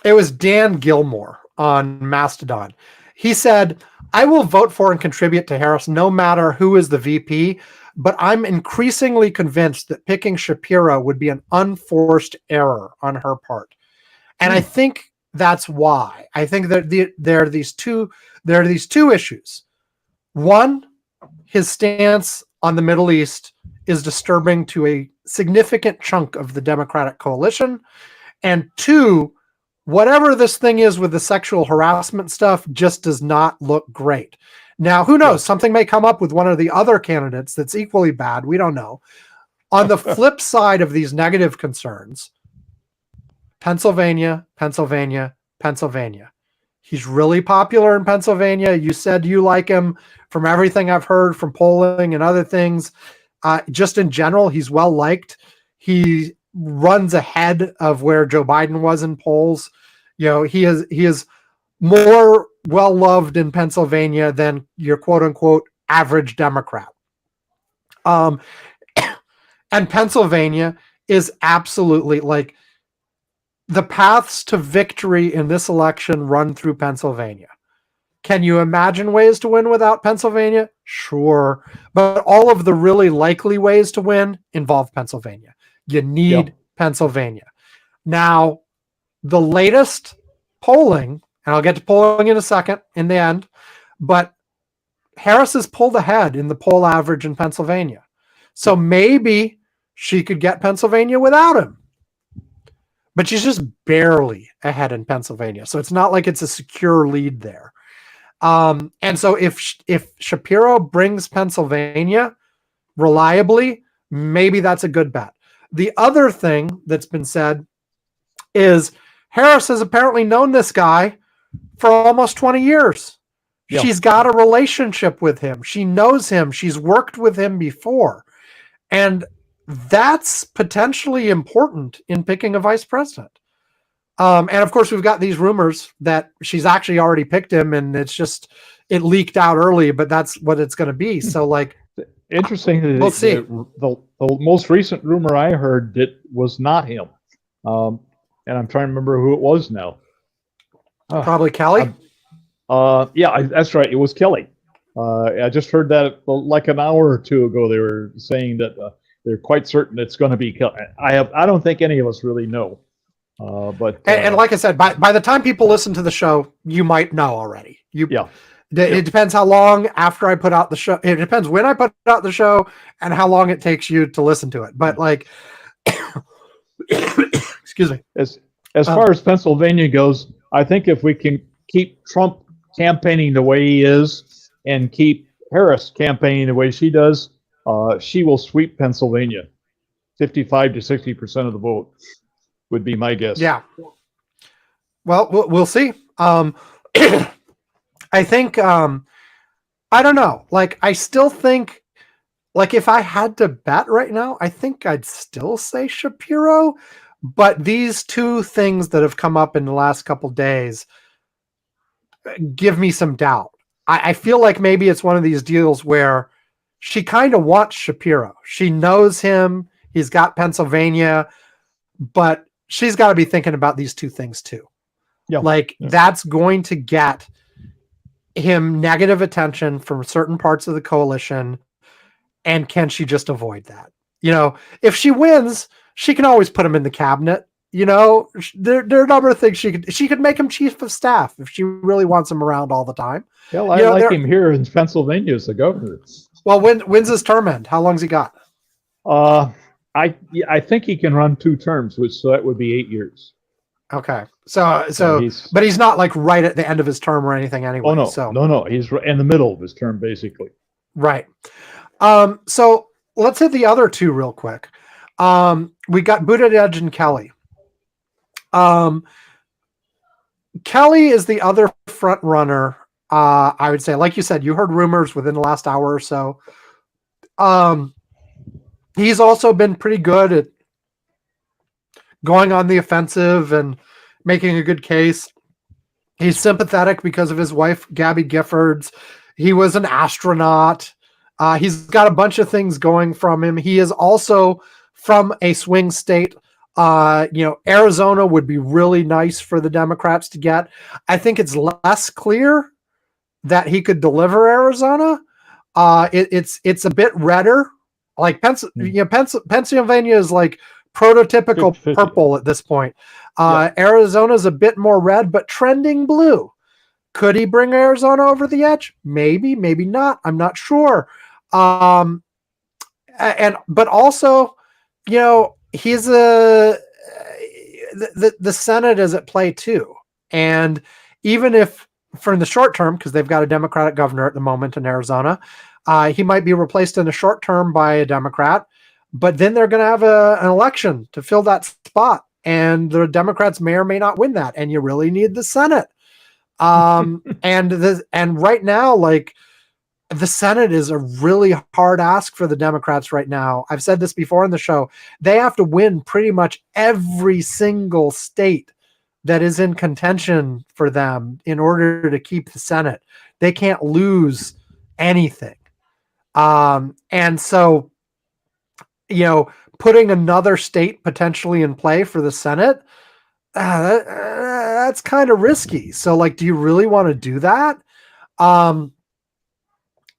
it was Dan Gilmore on Mastodon. He said, I will vote for and contribute to Harris no matter who is the VP, but I'm increasingly convinced that picking Shapiro would be an unforced error on her part. And I think that's why. I think that there are these two issues. One, his stance on the Middle East is disturbing to a significant chunk of the Democratic coalition. And two, whatever this thing is with the sexual harassment stuff just does not look great. Now, who knows? Something may come up with one of the other candidates that's equally bad. We don't know. On the flip side of these negative concerns, Pennsylvania. He's really popular in Pennsylvania. You said you like him. From everything I've heard from polling and other things, just in general, he's well liked. He runs ahead of where Joe Biden was in polls. He is more well loved in Pennsylvania than your quote unquote average Democrat. And Pennsylvania is absolutely, like, the paths to victory in this election run through Pennsylvania. Can you imagine ways to win without Pennsylvania? Sure. But all of the really likely ways to win involve Pennsylvania. You need Pennsylvania. Now, the latest polling, and I'll get to polling in a second in the end, but Harris has pulled ahead in the poll average in Pennsylvania. So maybe she could get Pennsylvania without him. But she's just barely ahead in Pennsylvania. So it's not like it's a secure lead there. And so if Shapiro brings Pennsylvania reliably, maybe that's a good bet. The other thing that's been said is Harris has apparently known this guy for almost 20 years. Yeah. She's got a relationship with him. She knows him. She's worked with him before. And that's potentially important in picking a vice president. And of course, we've got these rumors that she's actually already picked him, and it leaked out early, but that's what it's going to be. So, like, interesting. We'll see. The most recent rumor I heard that was not him, and I'm trying to remember who it was now. Probably Kelly. Yeah, that's right. It was Kelly. I just heard that like an hour or two ago. They were saying that they're quite certain it's going to be Kelly. I don't think any of us really know. But like I said, by the time people listen to the show, you might know already. It depends how long after I put out the show. It depends when I put out the show and how long it takes you to listen to it. But like, excuse me. As far as Pennsylvania goes, I think if we can keep Trump campaigning the way he is and keep Harris campaigning the way she does, she will sweep Pennsylvania. 55 to 60% of the vote would be my guess. Yeah. Well, we'll see. I think, I don't know. Like, I still think, like, if I had to bet right now, I think I'd still say Shapiro. But these two things that have come up in the last couple days give me some doubt. I feel like maybe it's one of these deals where she kind of wants Shapiro. She knows him. He's got Pennsylvania, but she's got to be thinking about these two things too. That's going to get him negative attention from certain parts of the coalition. And can she just avoid that? You know, if she wins, she can always put him in the cabinet. You know, there are a number of things she could make him chief of staff if she really wants him around all the time. Well, I like him here in Pennsylvania as the governor. Well, when's his term end? How long's he got? I think he can run 2 terms, so that would be 8 years. Okay, but he's not like right at the end of his term or anything anyway. Oh no, he's in the middle of his term basically. Right. So let's hit the other two real quick. We got Buttigieg and Kelly. Kelly is the other front runner. I would say, like you said, you heard rumors within the last hour or so. He's also been pretty good at going on the offensive and making a good case. He's sympathetic because of his wife, Gabby Giffords. He was an astronaut. He's got a bunch of things going from him. He is also from a swing state. Arizona would be really nice for the Democrats to get. I think it's less clear that he could deliver Arizona. It's a bit redder. Like Pennsylvania is like prototypical purple at this point. Arizona's a bit more red, but trending blue. Could he bring Arizona over the edge? Maybe, maybe not. I'm not sure. But also, he's the Senate is at play too. And even if for in the short term, because they've got a Democratic governor at the moment in Arizona, he might be replaced in the short term by a Democrat, but then they're going to have an election to fill that spot. And the Democrats may or may not win that. And you really need the Senate. And right now, like, the Senate is a really hard ask for the Democrats right now. I've said this before in the show. They have to win pretty much every single state that is in contention for them in order to keep the Senate. They can't lose anything. And so, putting another state potentially in play for the Senate, that's kind of risky. So, like, do you really want to do that?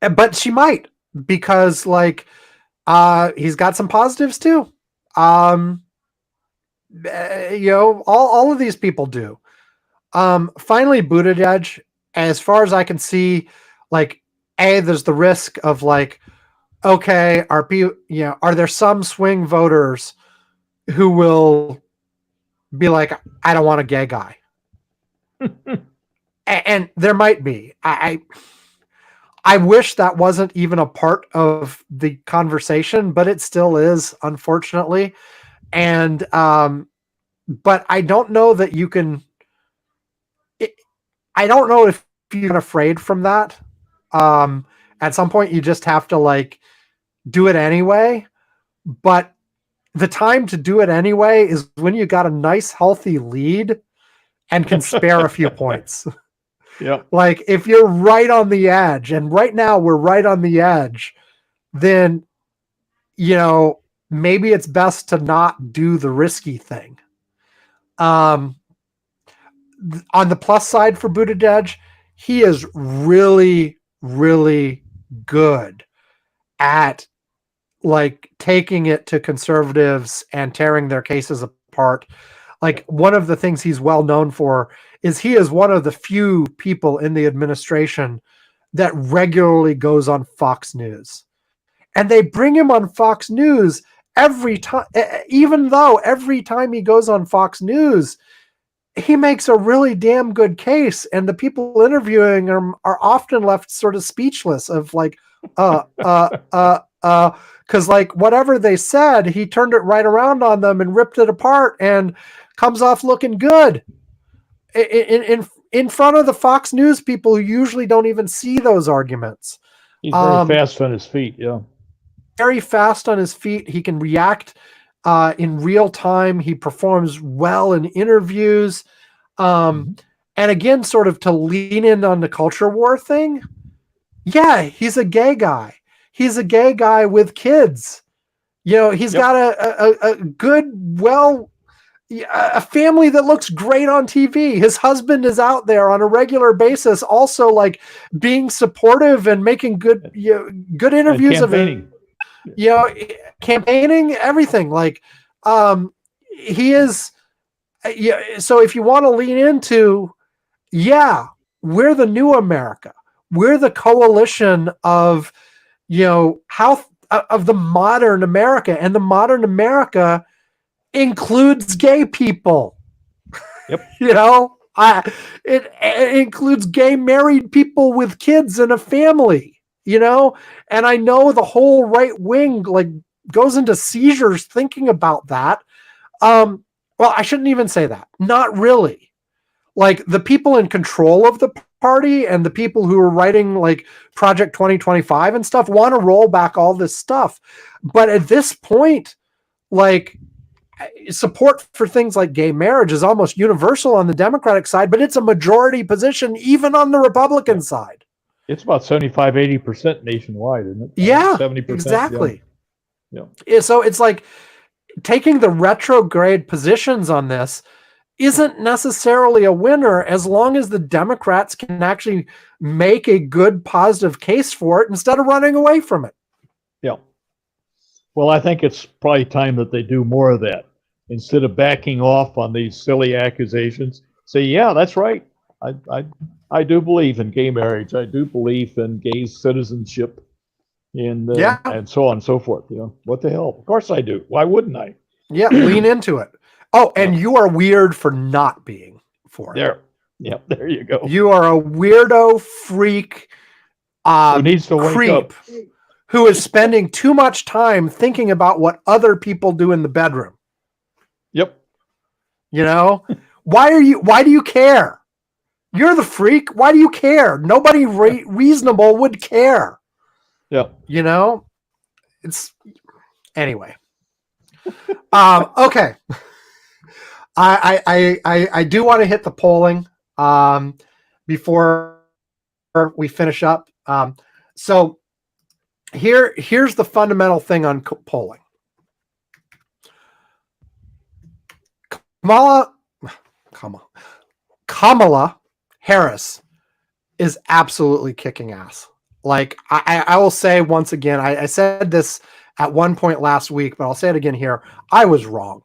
But she might, because like, he's got some positives too. All of these people do. Finally, Buttigieg, as far as I can see, like, there's the risk of like, okay, are there some swing voters who will be like, I don't want a gay guy, and there might be. I wish that wasn't even a part of the conversation, but it still is, unfortunately. And but I don't know that you can. I don't know if you're afraid from that. At some point, you just have to like do it anyway. But the time to do it anyway is when you got a nice, healthy lead and can spare a few points. Yep. Like if you're right on the edge, and right now we're right on the edge, then maybe it's best to not do the risky thing. On the plus side for Buttigieg, he is really, really good at like taking it to conservatives and tearing their cases apart. Like one of the things he's well known for is he is one of the few people in the administration that regularly goes on Fox News. And they bring him on Fox News every time, even though every time he goes on Fox News, he makes a really damn good case. And the people interviewing him are often left sort of speechless of like, because like whatever they said, he turned it right around on them and ripped it apart and comes off looking good in front of the Fox News people who usually don't even see those arguments. He's very fast on his feet. Yeah. Very fast on his feet. He can react in real time. He performs well in interviews. And again, sort of to lean in on the culture war thing. Yeah, he's a gay guy. He's a gay guy with kids. He's got a good, a family that looks great on TV. His husband is out there on a regular basis, also like being supportive and making good interviews of him. Campaigning, everything. Like, he is. So if you want to lean into, we're the new America. We're the coalition of, of the modern America, and the modern America includes gay people. Yep. It includes gay married people with kids and a family. And I know the whole right wing like goes into seizures thinking about that. Well, I shouldn't even say that. Not really. Like the people in control of the party and the people who are writing like Project 2025 and stuff want to roll back all this stuff. But at this point, like support for things like gay marriage is almost universal on the Democratic side, but it's a majority position even on the Republican side. It's about 75, 80% nationwide, isn't it? Yeah, 70%. exactly. Yeah. So it's like taking the retrograde positions on this isn't necessarily a winner as long as the Democrats can actually make a good, positive case for it instead of running away from it. Yeah. Well, I think it's probably time that they do more of that. Instead of backing off on these silly accusations, say, yeah, that's right. I do believe in gay marriage. I do believe in gay citizenship and so on and so forth. What the hell? Of course I do. Why wouldn't I? Yeah, lean into it. Oh, and you are weird for not being for it. There. Yeah, there you go. You are a weirdo freak who needs to wake up. Who is spending too much time thinking about what other people do in the bedroom. Yep. Why do you care? You're the freak. Why do you care? Nobody reasonable would care. Yeah. It's anyway. Okay. I do want to hit the polling before we finish up. So here's the fundamental thing on polling. Kamala Harris is absolutely kicking ass. Like I will say once again, I said this at one point last week, but I'll say it again here. I was wrong.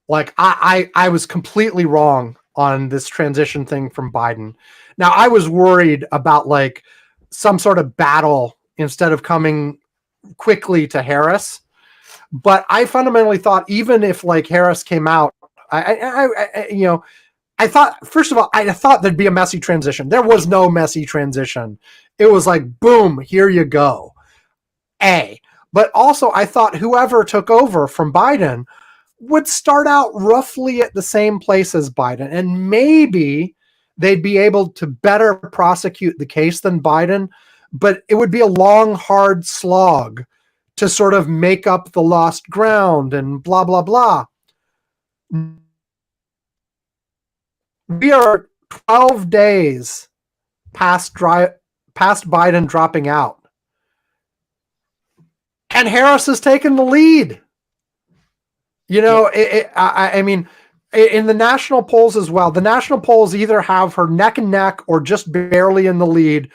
Like I was completely wrong on this transition thing from Biden. Now, I was worried about like some sort of battle instead of coming quickly to Harris. But I fundamentally thought even if like Harris came out, I thought, first of all, I thought there'd be a messy transition. There was no messy transition. It was like, boom, here you go. But also I thought whoever took over from Biden would start out roughly at the same place as Biden, and maybe they'd be able to better prosecute the case than Biden, but it would be a long, hard slog to sort of make up the lost ground and blah, blah, blah. We are 12 days past Biden dropping out. And Harris has taken the lead. I mean, in the national polls as well, the national polls either have her neck and neck or just barely in the lead,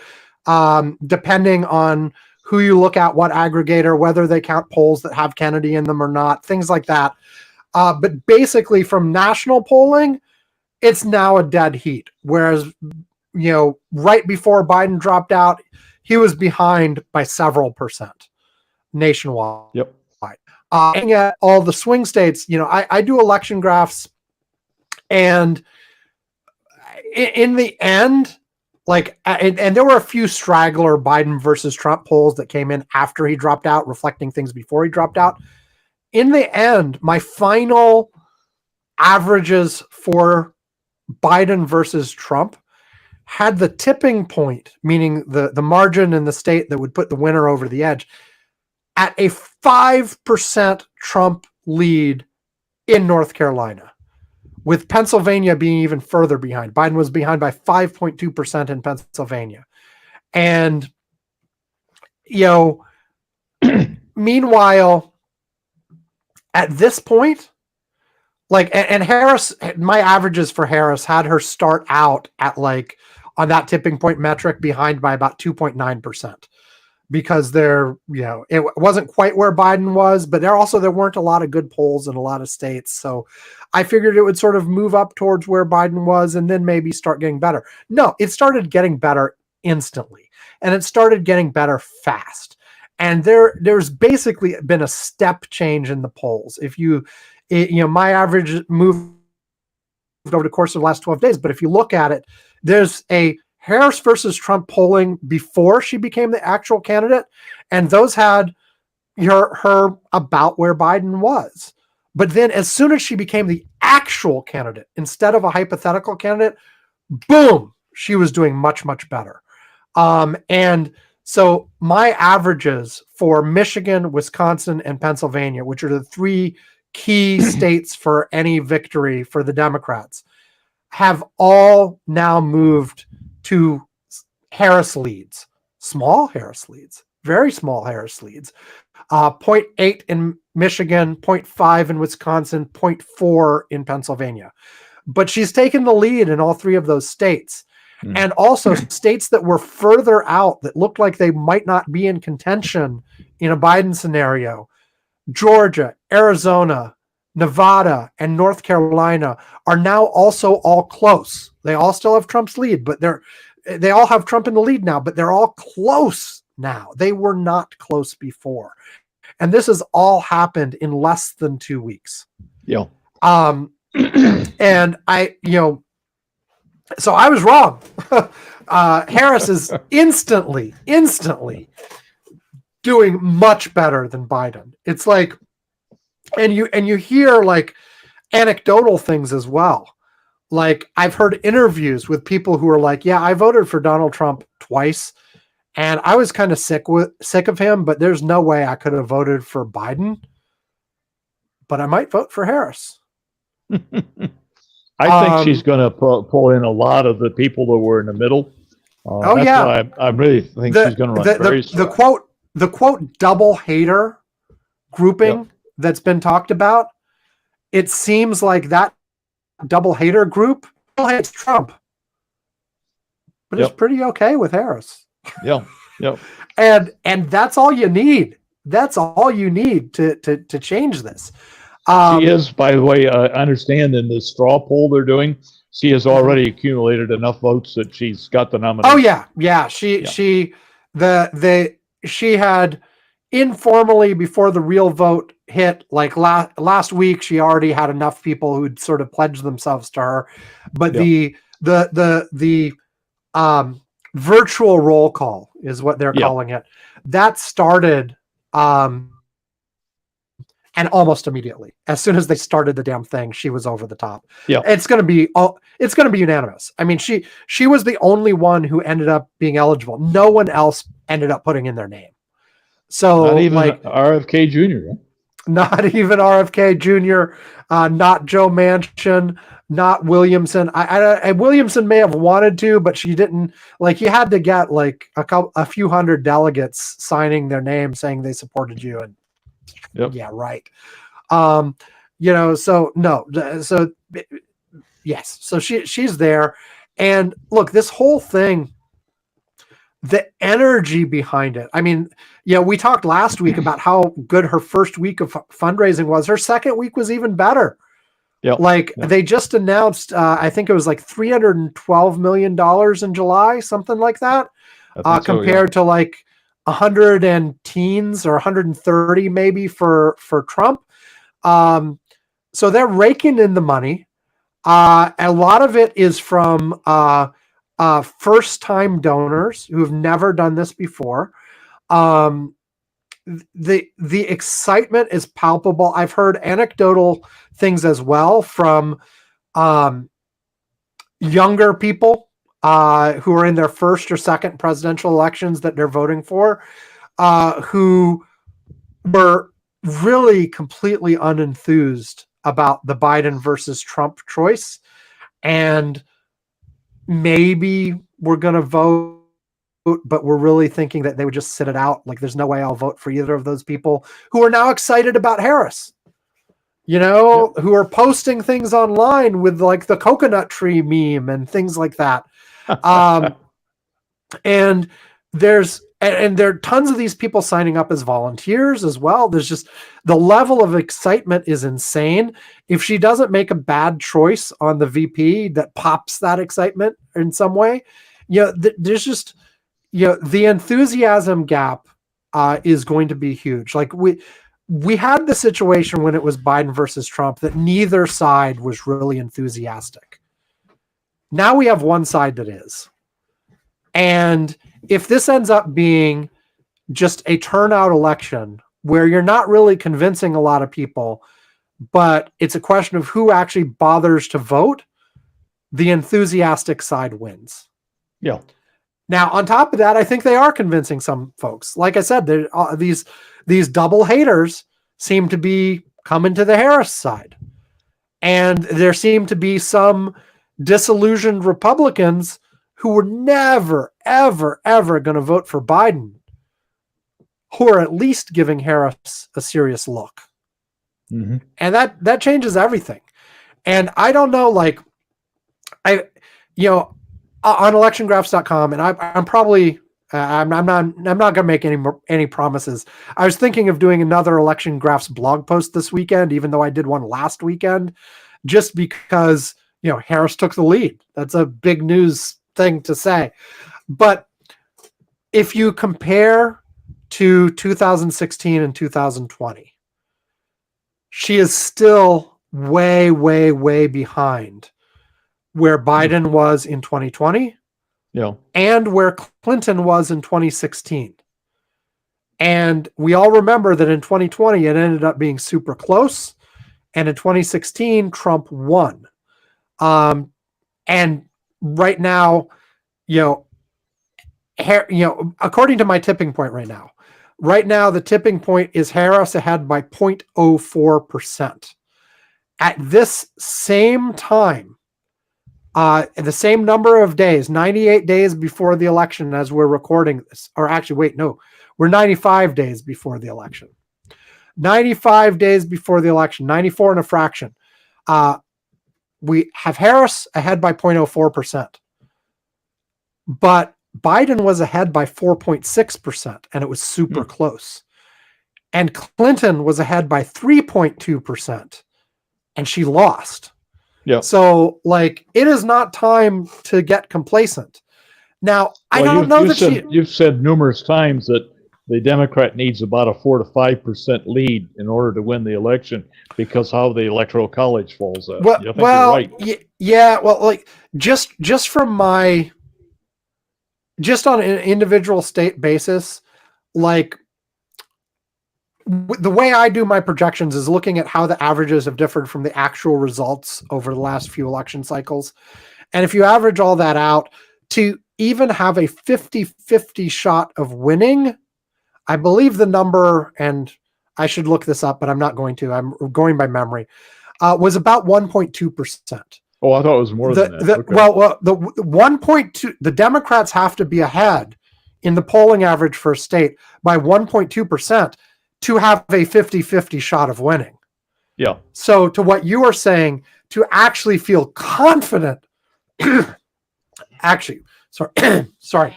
depending on who you look at, what aggregator, whether they count polls that have Kennedy in them or not, things like that. But basically from national polling, it's now a dead heat. Whereas, right before Biden dropped out, he was behind by several percent nationwide. Yep. Looking at all the swing states, I do election graphs, and in the end, and there were a few straggler Biden versus Trump polls that came in after he dropped out, reflecting things before he dropped out. In the end, my final averages for Biden versus Trump had the tipping point, meaning the margin in the state that would put the winner over the edge, at a 5% Trump lead in North Carolina, with Pennsylvania being even further behind. Biden was behind by 5.2% in Pennsylvania. And, meanwhile, at this point, and Harris, my averages for Harris had her start out at on that tipping point metric behind by about 2.9%. Because it wasn't quite where Biden was, but there weren't a lot of good polls in a lot of states. So I figured it would sort of move up towards where Biden was and then maybe start getting better. No, it started getting better instantly, and it started getting better fast. And there's basically been a step change in the polls. My average moved over the course of the last 12 days, but if you look at it, there's a Harris versus Trump polling before she became the actual candidate, and those had her about where Biden was. But then as soon as she became the actual candidate, instead of a hypothetical candidate, boom, she was doing much, much better. And so my averages for Michigan, Wisconsin, and Pennsylvania, which are the three key states for any victory for the Democrats, have all now moved to Harris leads, small Harris leads, very small Harris leads, 0.8 in Michigan, 0.5 in Wisconsin, 0.4 in Pennsylvania. But she's taken the lead in all three of those states. And also states that were further out that looked like they might not be in contention in a Biden scenario. Georgia, Arizona, Nevada, and North Carolina are now also all close. They all still have Trump's lead, but they all have Trump in the lead now, but they're all close now. They were not close before. And this has all happened in less than 2 weeks. Yeah. And so I was wrong. Harris is instantly doing much better than Biden. It's like, and you hear anecdotal things as well. I've heard interviews with people who are like, yeah, I voted for Donald Trump twice and I was kind of sick of him, but there's no way I could have voted for Biden, but I might vote for Harris. I think she's going to pull in a lot of the people that were in the middle. That's why I really think she's going to run very strong. The quote double hater grouping that's been talked about, it seems like that double hater group hates Trump, but it's pretty okay with Harris. Yeah. And that's all you need. That's all you need to change this. She is, by the way, I understand in the straw poll they're doing, she has already accumulated enough votes that she's got the nomination. Oh yeah. She had informally, before the real vote hit, like last week, she already had enough people who'd sort of pledged themselves to her. But the virtual roll call is what they're calling it. That started and almost immediately, as soon as they started the damn thing, she was over the top. Yeah, it's going to be unanimous. I mean, she was the only one who ended up being eligible. No one else ended up putting in their name. So not even RFK Jr. Not even RFK Jr. Not Joe Manchin. Not Williamson. I Williamson may have wanted to, but she didn't. Like, you had to get like a few hundred delegates signing their name saying they supported you, and yeah, right. So no, so yes, so she's there, and look, this whole thing, the energy behind it. I mean, we talked last week about how good her first week of fundraising was. Her second week was even better. They just announced, I think it was like $312 million in July, something like that, compared to like 100 and teens or 130 maybe for Trump. So they're raking in the money. A lot of it is from first-time donors who've never done this before. The excitement is palpable. I've heard anecdotal things as well from younger people who are in their first or second presidential elections that they're voting for, who were really completely unenthused about the Biden versus Trump choice. And maybe we're going to vote, but we're really thinking that they would just sit it out. Like, there's no way I'll vote for either of those people, who are now excited about Harris, who are posting things online with like the coconut tree meme and things like that. And there are tons of these people signing up as volunteers as well. There's just, the level of excitement is insane. If she doesn't make a bad choice on the VP that pops that excitement in some way, there's just, the enthusiasm gap is going to be huge. Like, we had the situation when it was Biden versus Trump that neither side was really enthusiastic. Now we have one side that is. And if this ends up being just a turnout election where you're not really convincing a lot of people, but it's a question of who actually bothers to vote, the enthusiastic side wins. Yeah. Now, on top of that, I think they are convincing some folks. Like I said, these double haters seem to be coming to the Harris side. And there seem to be some disillusioned Republicans who were never, ever, ever going to vote for Biden, who are at least giving Harris a serious look. Mm-hmm. And that changes everything. And I don't know, like, on electiongraphs.com, and I'm probably, I'm not going to make any promises. I was thinking of doing another Election Graphs blog post this weekend, even though I did one last weekend, just because, Harris took the lead. That's a big news thing to say. But if you compare to 2016 and 2020, she is still way, way, way behind where Biden was in 2020 and where Clinton was in 2016. And we all remember that in 2020, it ended up being super close. And in 2016, Trump won. And right now, according to my tipping point right now, the tipping point is Harris ahead by 0.04%. At this same time, the same number of days, 98 days before the election as we're recording this, or actually, wait, no, we're 95 days before the election. 95 days before the election, 94 and a fraction. We have Harris ahead by 0.04%. But Biden was ahead by 4.6%, and it was super close. And Clinton was ahead by 3.2%, and she lost. Yeah. So, like, it is not time to get complacent. Now, I don't know that you've said numerous times that the Democrat needs about a 4 to 5% lead in order to win the election because how the electoral college falls out. Well, I think you're right. yeah. Well, like just from my just on an individual state basis, like the way I do my projections is looking at how the averages have differed from the actual results over the last few election cycles. And if you average all that out, to even have a 50-50 shot of winning, I believe the number, and I should look this up, but I'm not going to. I'm going by memory, was about 1.2%. Oh, I thought it was more than that. Okay. Well, the 1.2, the Democrats have to be ahead in the polling average for a state by 1.2% to have a 50-50 shot of winning. Yeah. So to what you are saying, to actually feel confident, actually, sorry.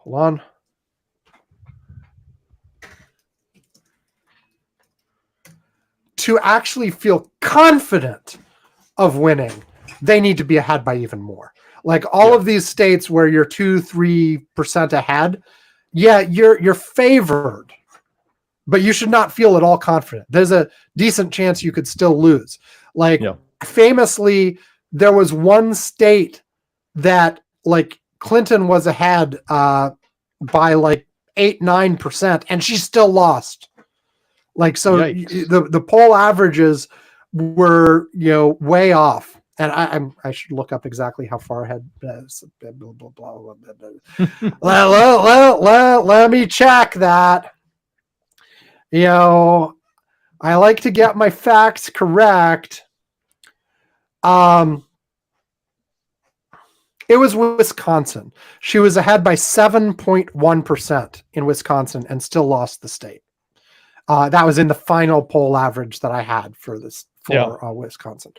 Hold on. To actually feel confident of winning, they need to be ahead by even more. Like all of these states where you're 2-3% ahead, yeah, you're favored, but you should not feel at all confident. There's a decent chance you could still lose. Like famously, there was one state that like Clinton was ahead by like 8-9%, and she still lost. Like, so the poll averages were, way off. And I should look up exactly how far ahead. Let me check that. I like to get my facts correct. It was Wisconsin. She was ahead by 7.1% in Wisconsin and still lost the state. That was in the final poll average that I had for this Wisconsin.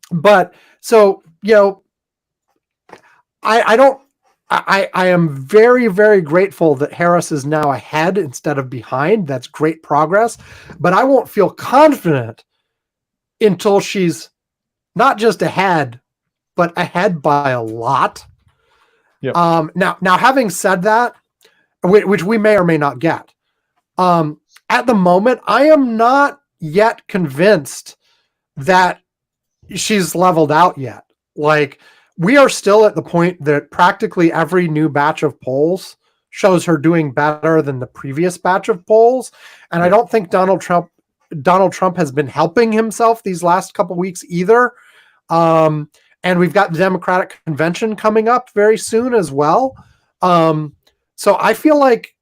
But so, I am very, very grateful that Harris is now ahead instead of behind. That's great progress, but I won't feel confident until she's not just ahead, but ahead by a lot. Yep. Now having said that, which we may or may not get, at the moment, I am not yet convinced that she's leveled out yet. Like, we are still at the point that practically every new batch of polls shows her doing better than the previous batch of polls. And I don't think Donald Trump has been helping himself these last couple weeks either. And we've got the Democratic convention coming up very soon as well. So I feel like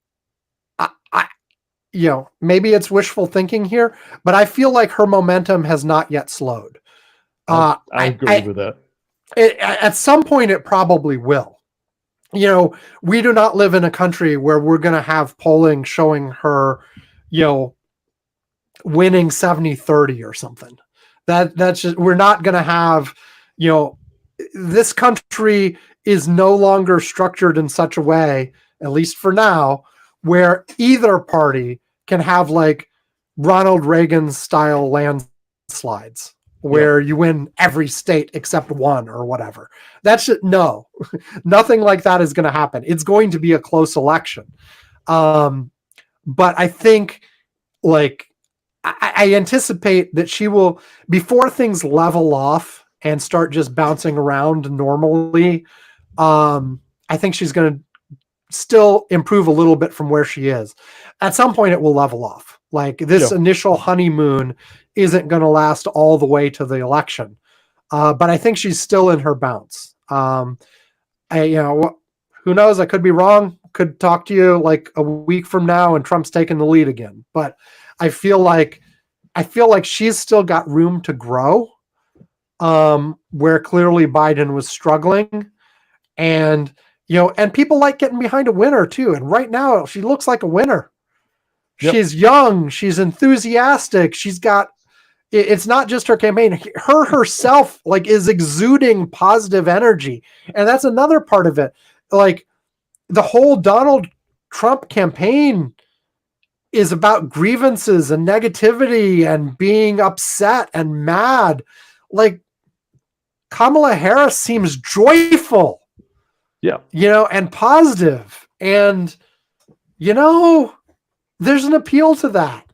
maybe it's wishful thinking here, but I feel like her momentum has not yet slowed. I agree with that. At some point, it probably will. We do not live in a country where we're going to have polling showing her, winning 70-30 or something. That's just, we're not going to have, this country is no longer structured in such a way, at least for now, where either party can have like Ronald Reagan style landslides where you win every state except one or whatever. No, nothing like that is going to happen. It's going to be a close election. But I think like, I anticipate that she will, before things level off and start just bouncing around normally, I think she's going to still improve a little bit from where she is. At some point, it will level off. Like this initial honeymoon isn't going to last all the way to the election. But I think she's still in her bounce. Who knows? I could be wrong. Could talk to you like a week from now and Trump's taking the lead again. But I feel like she's still got room to grow, where clearly Biden was struggling. And people like getting behind a winner too. And right now she looks like a winner. Yep. She's young. She's enthusiastic. She's got, it's not just her campaign. Her herself like is exuding positive energy. And that's another part of it. Like the whole Donald Trump campaign is about grievances and negativity and being upset and mad. Like, Kamala Harris seems joyful, Yeah. and positive. And, there's an appeal to that,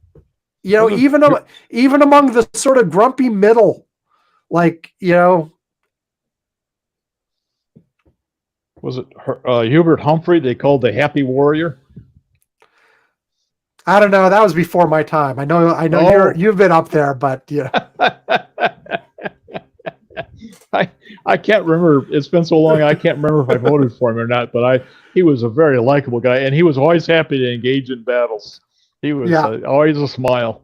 even among the sort of grumpy middle, like, Was it Hubert Humphrey they called the Happy Warrior? I don't know. That was before my time. I know Oh. you've been up there, but I can't remember. It's been so long. I can't remember if I voted for him or not. But he was a very likable guy, and he was always happy to engage in battles. He was always a smile.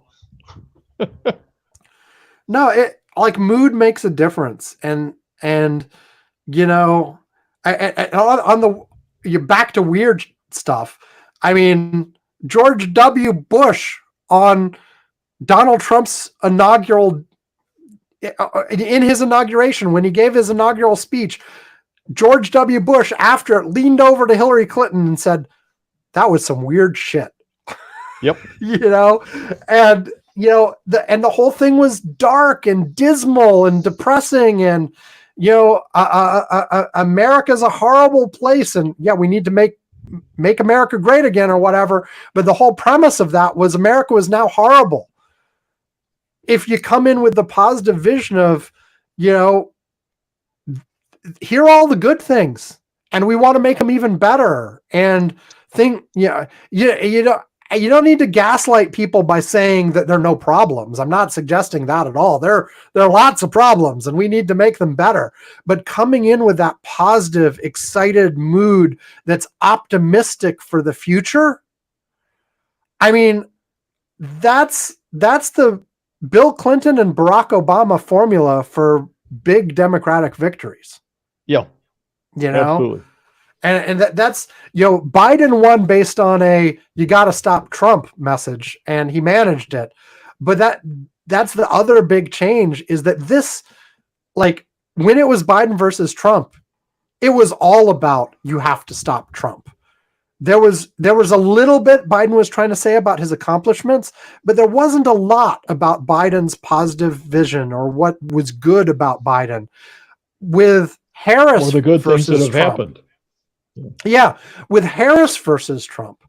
No, it like mood makes a difference, and on you back to weird stuff. I mean, George W. Bush on Donald Trump's in his inauguration, when he gave his inaugural speech, George W. Bush, after it, leaned over to Hillary Clinton and said, "That was some weird shit." Yep. And the whole thing was dark and dismal and depressing, and America's a horrible place, and we need to make America great again or whatever. But the whole premise of that was America was now horrible. If you come in with the positive vision of, here are all the good things, and we want to make them even better, and you don't need to gaslight people by saying that there are no problems. I'm not suggesting that at all. There are lots of problems, and we need to make them better. But coming in with that positive, excited mood that's optimistic for the future, I mean, that's the Bill Clinton and Barack Obama formula for big Democratic victories. Yeah. Absolutely. And that's, Biden won based on you got to stop Trump message, and he managed it. But that's the other big change, is that this, like, when it was Biden versus Trump, it was all about, you have to stop Trump. There was a little bit Biden was trying to say about his accomplishments, but there wasn't a lot about Biden's positive vision or what was good about Biden. With Harris, or the good things that have Trump, happened. Yeah, with Harris versus Trump,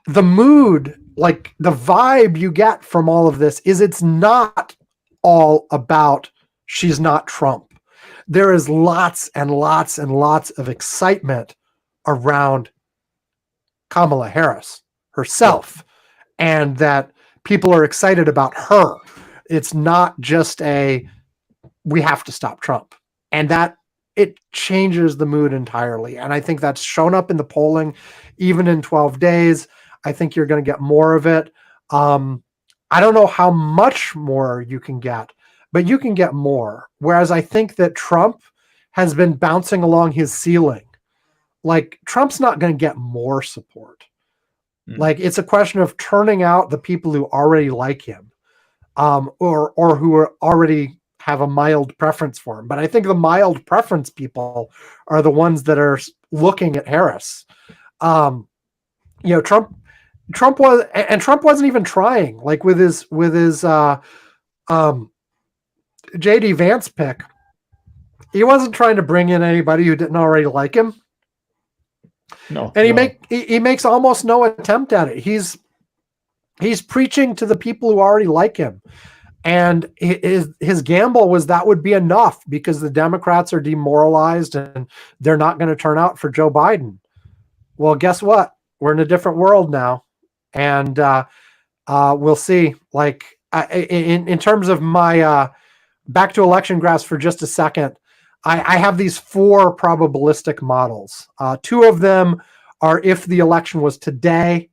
the mood, like the vibe you get from all of this, is it's not all about she's not Trump. There is lots and lots and lots of excitement around Kamala Harris herself, and that people are excited about her. It's not just we have to stop Trump. And that it changes the mood entirely. And I think that's shown up in the polling, even in 12 days. I think you're going to get more of it. I don't know how much more you can get, but you can get more. Whereas I think that Trump has been bouncing along his ceiling. Like, Trump's not going to get more support. Like, it's a question of turning out the people who already like him, or who are already have a mild preference for him. But I think the mild preference people are the ones that are looking at Harris. Trump wasn't even trying, like with his JD Vance pick. He wasn't trying to bring in anybody who didn't already like him. No. And he makes almost no attempt at it. He's preaching to the people who already like him. And his gamble was that would be enough, because the Democrats are demoralized and they're not going to turn out for Joe Biden. Well, guess what? We're in a different world now. And we'll see. Like, in terms of my back to election graphs for just a second, I have these 4 probabilistic models. 2 of them are if the election was today,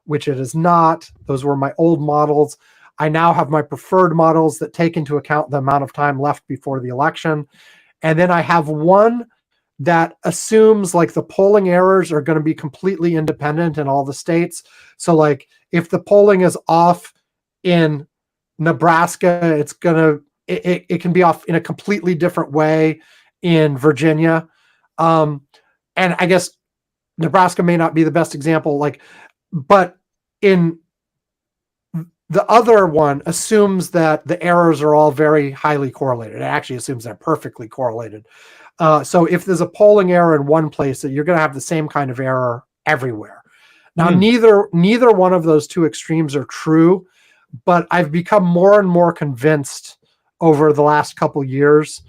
which it is not. Those were my old models. I now have my preferred models that take into account the amount of time left before the election. And then I have one that assumes, like, the polling errors are going to be completely independent in all the states. So, like, if the polling is off in Nebraska, it can be off in a completely different way in Virginia. And I guess Nebraska may not be the best example, but in the other one assumes that the errors are all very highly correlated. It actually assumes they're perfectly correlated. So if there's a polling error in one place, that you're going to have the same kind of error everywhere. Now, neither one of those two extremes are true, but I've become more and more convinced over the last couple years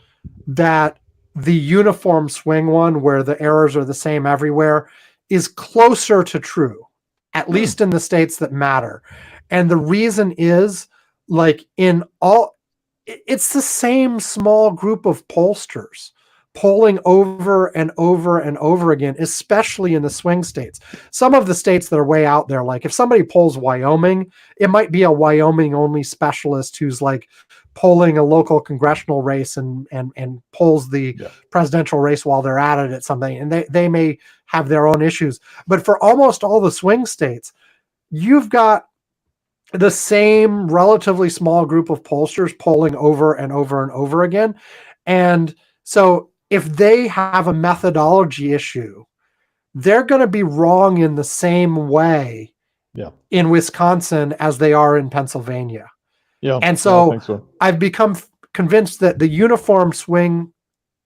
that the uniform swing one, where the errors are the same everywhere, is closer to true, at least in the states that matter. And the reason is, like, it's the same small group of pollsters polling over and over and over again, especially in the swing states. Some of the states that are way out there, like if somebody polls Wyoming, it might be a Wyoming only specialist who's like polling a local congressional race and polls the presidential race while they're at it at something. And they may have their own issues. But for almost all the swing states, you've got the same relatively small group of pollsters polling over and over and over again. And so if they have a methodology issue, they're going to be wrong in the same way in Wisconsin as they are in Pennsylvania. Yeah. And so, I think so. I've become convinced that the uniform swing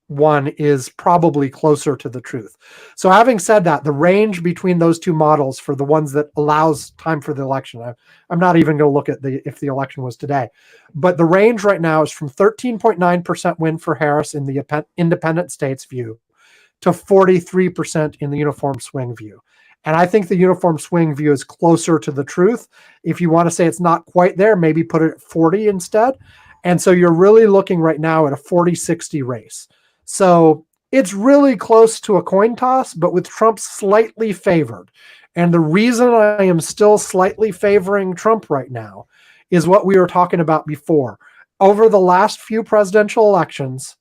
one is probably closer to the truth. So having said that, the range between those two models for the ones that allows time for the election, I'm not even going to look at if the election was today, but the range right now is from 13.9% win for Harris in the independent states view to 43% in the uniform swing view. And I think the uniform swing view is closer to the truth. If you want to say it's not quite there, maybe put it at 40 instead. And so you're really looking right now at a 40-60 race. So it's really close to a coin toss, but with Trump slightly favored. And the reason I am still slightly favoring Trump right now is what we were talking about before. Over the last few presidential elections,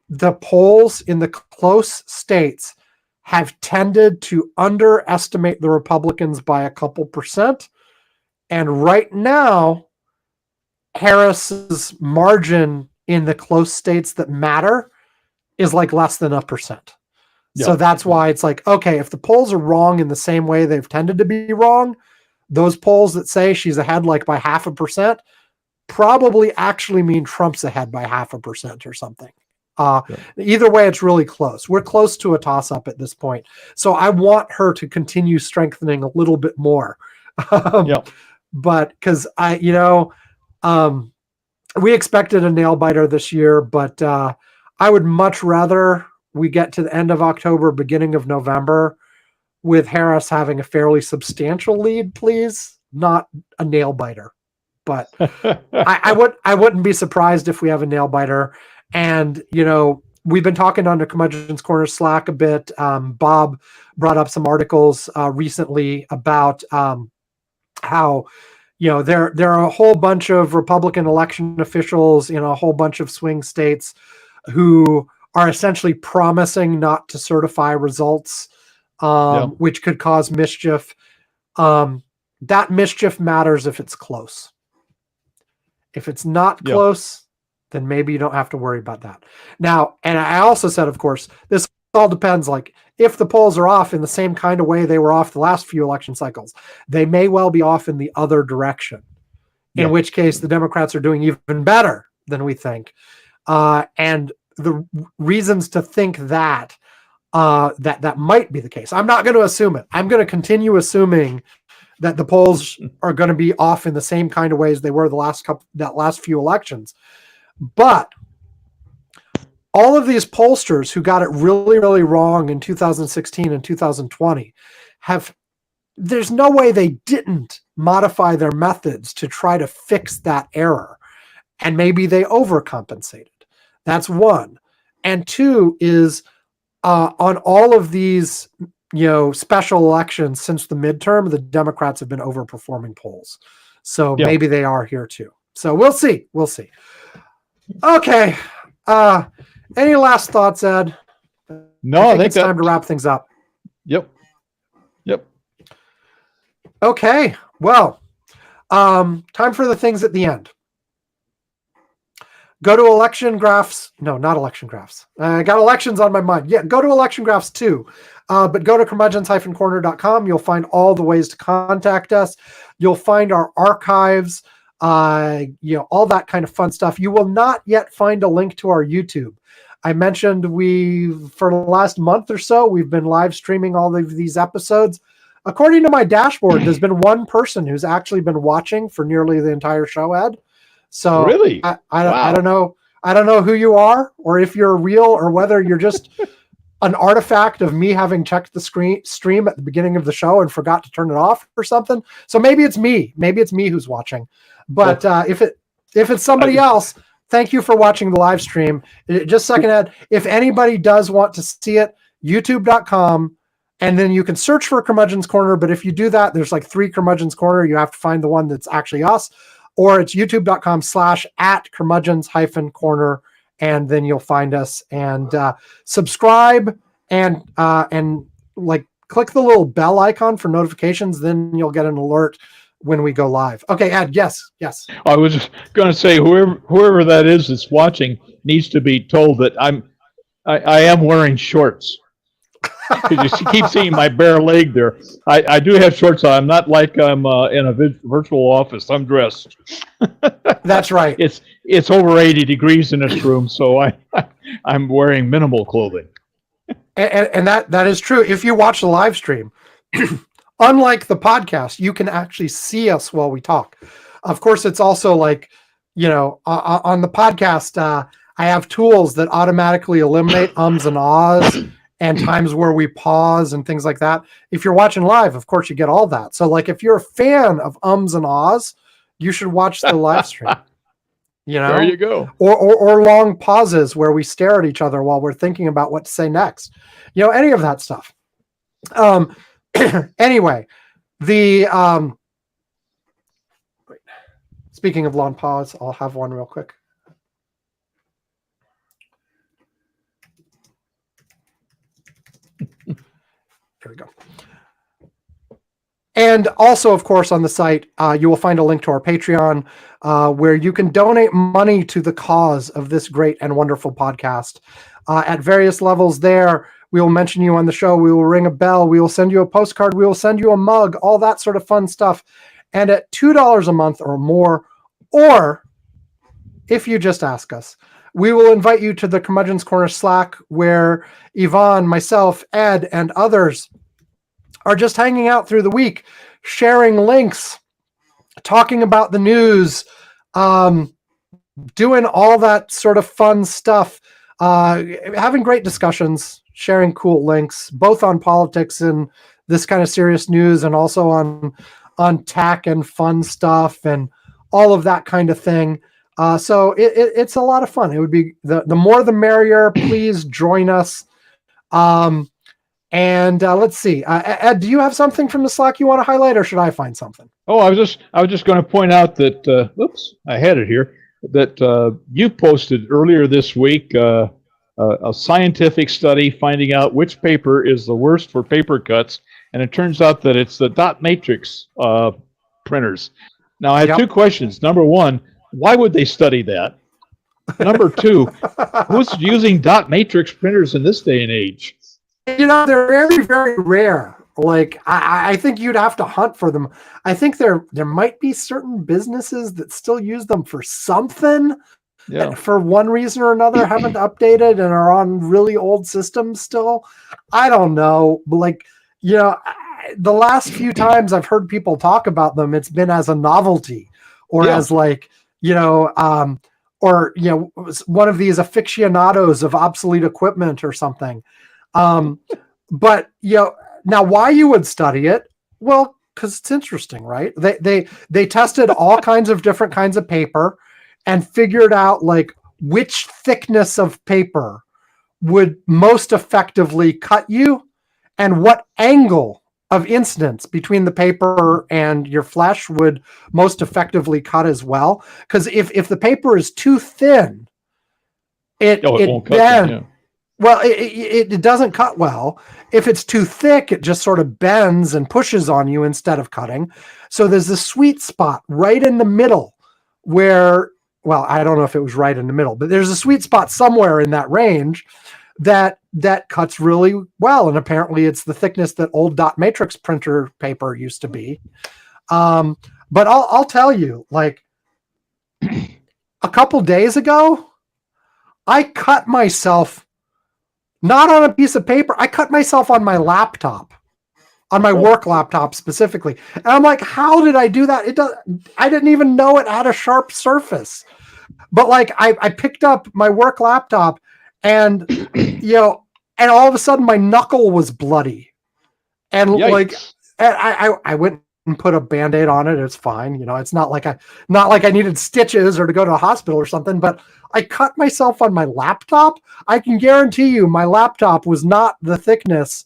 the polls in the close states have tended to underestimate the Republicans by a couple percent. And right now, Harris's margin in the close states that matter is like less than 1%. Yeah. So that's why it's like, okay, if the polls are wrong in the same way they've tended to be wrong, those polls that say she's ahead like by 0.5% probably actually mean Trump's ahead by 0.5% or something. Either way, it's really close. We're close to a toss-up at this point. So I want her to continue strengthening a little bit more. But because we expected a nail biter this year, but I would much rather we get to the end of October, beginning of November, with Harris having a fairly substantial lead, please, not a nail biter. But I wouldn't be surprised if we have a nail biter. And, we've been talking on the Curmudgeon's Corner Slack a bit. Bob brought up some articles recently about how, there are a whole bunch of Republican election officials in a whole bunch of swing states who are essentially promising not to certify results, which could cause mischief. That mischief matters if it's close. If it's not close, then maybe you don't have to worry about that. Now, and I also said, of course, this all depends. Like, if the polls are off in the same kind of way they were off the last few election cycles, they may well be off in the other direction, in which case the Democrats are doing even better than we think. And the reasons to think that that might be the case. I'm not going to assume it. I'm going to continue assuming that the polls are going to be off in the same kind of ways they were that last few elections. But all of these pollsters who got it really, really wrong in 2016 and 2020 there's no way they didn't modify their methods to try to fix that error. And maybe they overcompensated. That's one. And two is on all of these, special elections since the midterm, the Democrats have been overperforming polls. So maybe they are here too. So we'll see. We'll see. Okay. Any last thoughts, Ed? No, I think it's time to wrap things up. Yep. Okay. Well, time for the things at the end. Go to election graphs. No, not election graphs. I got elections on my mind. Yeah, go to election graphs too. But go to curmudgeons-corner.com. You'll find all the ways to contact us. You'll find our archives, all that kind of fun stuff. You will not yet find a link to our YouTube. I mentioned for the last month or so, we've been live streaming all of these episodes. According to my dashboard, there's been one person who's actually been watching for nearly the entire show, Ed. So really, I don't know. I don't know who you are, or if you're real, or whether you're just an artifact of me having checked the stream at the beginning of the show and forgot to turn it off or something. So maybe it's me. Maybe it's me who's watching. But if it's somebody else, thank you for watching the live stream. Just a second, Ed. If anybody does want to see it, youtube.com, and then you can search for Curmudgeon's Corner. But if you do that, there's like 3 Curmudgeon's Corner. You have to find the one that's actually us. Or it's youtube.com/@curmudgeons-corner, and then you'll find us, and subscribe and like click the little bell icon for notifications. Then you'll get an alert when we go live. Okay, Ed. Yes. I was just going to say, whoever that is that's watching needs to be told that I am wearing shorts. Because you keep seeing my bare leg there. I do have shorts on. I'm not like I'm in a virtual office. I'm dressed. That's right. It's over 80 degrees in this room, so I'm wearing minimal clothing. And that is true. If you watch the live stream, unlike the podcast, you can actually see us while we talk. Of course, it's also like, on the podcast, I have tools that automatically eliminate ums and ahs and times where we pause and things like that. If you're watching live, of course, you get all that. So like, if you're a fan of ums and ahs, you should watch the live stream. There you go. Or long pauses where we stare at each other while we're thinking about what to say next. Any of that stuff. Anyway, speaking of long pause, I'll have one real quick. There we go. And also, of course, on the site, you will find a link to our Patreon where you can donate money to the cause of this great and wonderful podcast. At various levels there, we will mention you on the show. We will ring a bell. We will send you a postcard. We will send you a mug, all that sort of fun stuff. And at $2 a month or more, or if you just ask us, we will invite you to the Curmudgeon's Corner Slack, where Yvonne, myself, Ed, and others are just hanging out through the week, sharing links, talking about the news, doing all that sort of fun stuff, having great discussions, sharing cool links, both on politics and this kind of serious news, and also on tech and fun stuff and all of that kind of thing. So it's a lot of fun. It would be the more the merrier. Please join us. And let's see. Ed, do you have something from the Slack you want to highlight, or should I find something? Oh, I was just going to point out that. Oops, I had it here. That you posted earlier this week a scientific study finding out which paper is the worst for paper cuts, and it turns out that it's the dot matrix printers. Now, I have 2 questions. Number 1, why would they study that? Number 2, who's using dot matrix printers in this day and age? They're very, very rare. Like, I think you'd have to hunt for them. I think there might be certain businesses that still use them for something. Yeah. For one reason or another, haven't updated and are on really old systems still. I don't know. But like, the last few times I've heard people talk about them, it's been as a novelty or as like, one of these aficionados of obsolete equipment or something. But now why you would study it? Well, because it's interesting, right? They tested all kinds of different kinds of paper and figured out like which thickness of paper would most effectively cut you and what angle of incidence between the paper and your flesh would most effectively cut as well. Because if the paper is too thin, it won't cut. Well, it doesn't cut well. If it's too thick, it just sort of bends and pushes on you instead of cutting. So there's this sweet spot right in the middle where well, I don't know if it was right in the middle, but there's a sweet spot somewhere in that range that cuts really well. And apparently it's the thickness that old dot matrix printer paper used to be. But I'll tell you, like a couple days ago, I cut myself not on a piece of paper. I cut myself on my laptop, on my work laptop specifically. And I'm like, how did I do that? I didn't even know it had a sharp surface. But like I picked up my work laptop and and all of a sudden my knuckle was bloody. And Yikes. like I went and put a Band-Aid on it. It's fine. It's not like I needed stitches or to go to a hospital or something, but I cut myself on my laptop. I can guarantee you my laptop was not the thickness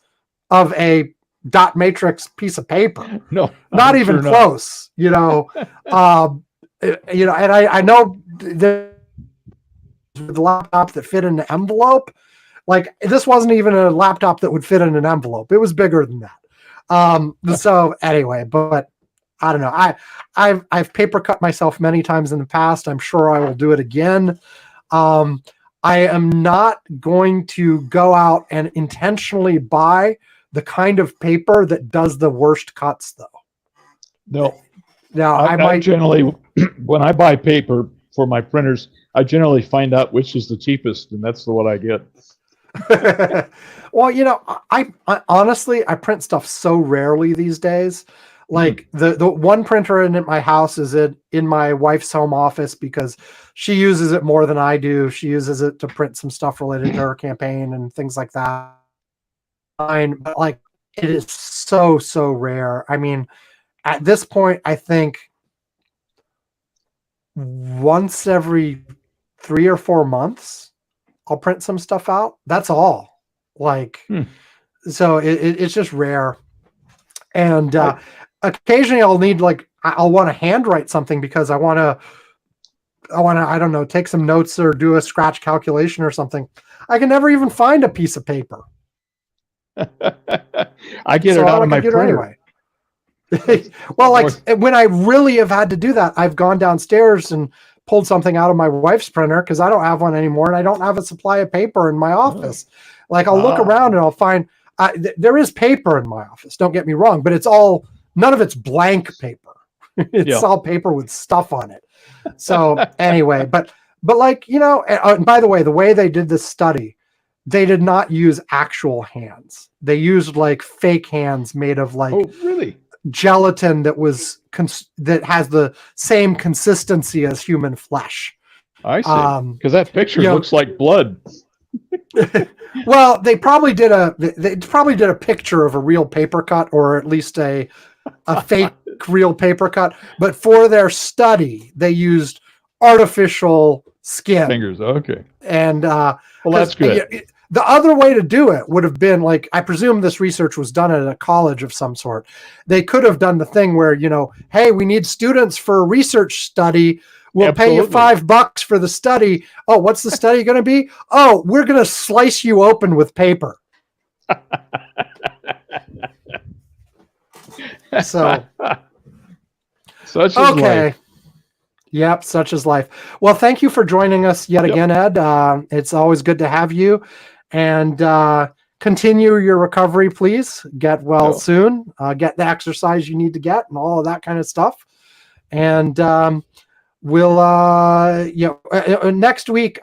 of a dot matrix piece of paper. No, not even close, and I know the laptop that fit in an envelope, like this wasn't even a laptop that would fit in an envelope. It was bigger than that. So anyway, but I don't know. I've paper cut myself many times in the past. I'm sure I will do it again. I am not going to go out and intentionally buy the kind of paper that does the worst cuts, though. No. Now I generally, when I buy paper for my printers, I generally find out which is the cheapest, and that's the one I get. Well, I honestly, I print stuff so rarely these days. Like the one printer in my house is in my wife's home office because she uses it more than I do. She uses it to print some stuff related to her campaign and things like that. But like it is so rare. I mean, at this point, I think once every 3 or 4 months, I'll print some stuff out. That's all. Like, so it's just rare. And occasionally I'll need I'll want to handwrite something because I want to, I don't know, take some notes or do a scratch calculation or something. I can never even find a piece of paper. I get it out of my printer anyway. Well, like when I really have had to do that, I've gone downstairs and pulled something out of my wife's printer because I don't have one anymore and I don't have a supply of paper in my office. Like I'll look around and I'll find there is paper in my office. Don't get me wrong, but none of it's blank paper. It's all paper with stuff on it. So anyway, but like, and by the way they did this study, they did not use actual hands. They used like fake hands made of like gelatin that was that has the same consistency as human flesh. I see. Because that picture looks like blood. Well, they probably did a picture of a real paper cut, or at least a fake real paper cut. But for their study, they used artificial skin. Fingers, okay. And well, that's good. The other way to do it would have been like, I presume this research was done at a college of some sort. They could have done the thing where, hey, we need students for a research study. We'll pay you $5 for the study. Oh, what's the study going to be? Oh, we're going to slice you open with paper. So, such is life. Yep, such is life. Well, thank you for joining us yet again, Ed. It's always good to have you. And continue your recovery, please. Get well soon. Get the exercise you need to get and all of that kind of stuff. And we'll next week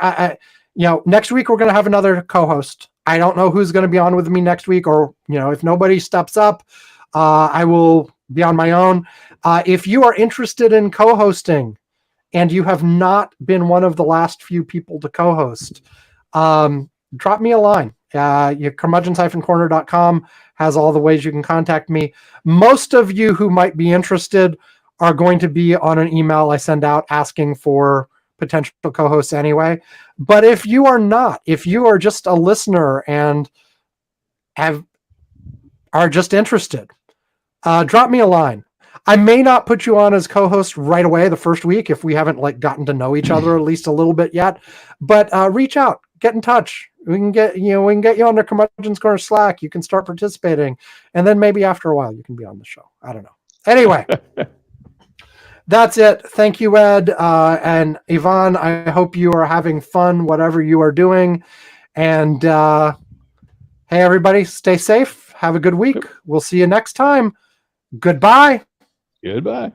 next week we're going to have another co-host. I don't know who's going to be on with me next week, or if nobody steps up, I will be on my own. If you are interested in co-hosting and you have not been one of the last few people to co-host, drop me a line. Curmudgeon-corner.com has all the ways you can contact me. Most of you who might be interested are going to be on an email I send out asking for potential co-hosts anyway. But if you are not, if you are just a listener and are just interested, drop me a line. I may not put you on as co-host right away the first week if we haven't gotten to know each other at least a little bit yet. But reach out, get in touch. We can get you on the Curmudgeon's Corner Slack. You can start participating, and then maybe after a while you can be on the show. I don't know. Anyway, That's it. Thank you, Ed. And Yvonne, I hope you are having fun, whatever you are doing. And hey, everybody, stay safe. Have a good week. We'll see you next time. Goodbye. Goodbye.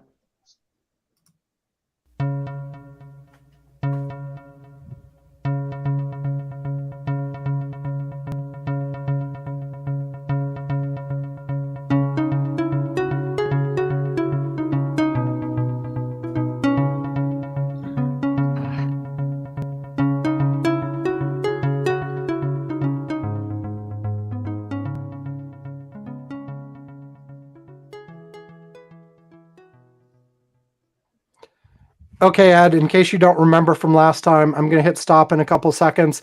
Okay, Ed, in case you don't remember from last time, I'm going to hit stop in a couple seconds.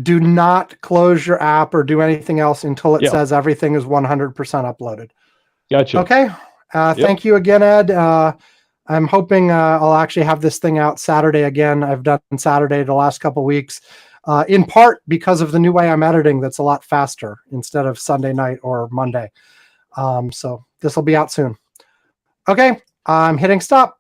Do not close your app or do anything else until it says everything is 100% uploaded. Gotcha. Okay. Thank you again, Ed. I'm hoping I'll actually have this thing out Saturday again. I've done Saturday the last couple weeks, in part because of the new way I'm editing that's a lot faster instead of Sunday night or Monday. So this will be out soon. Okay, I'm hitting stop.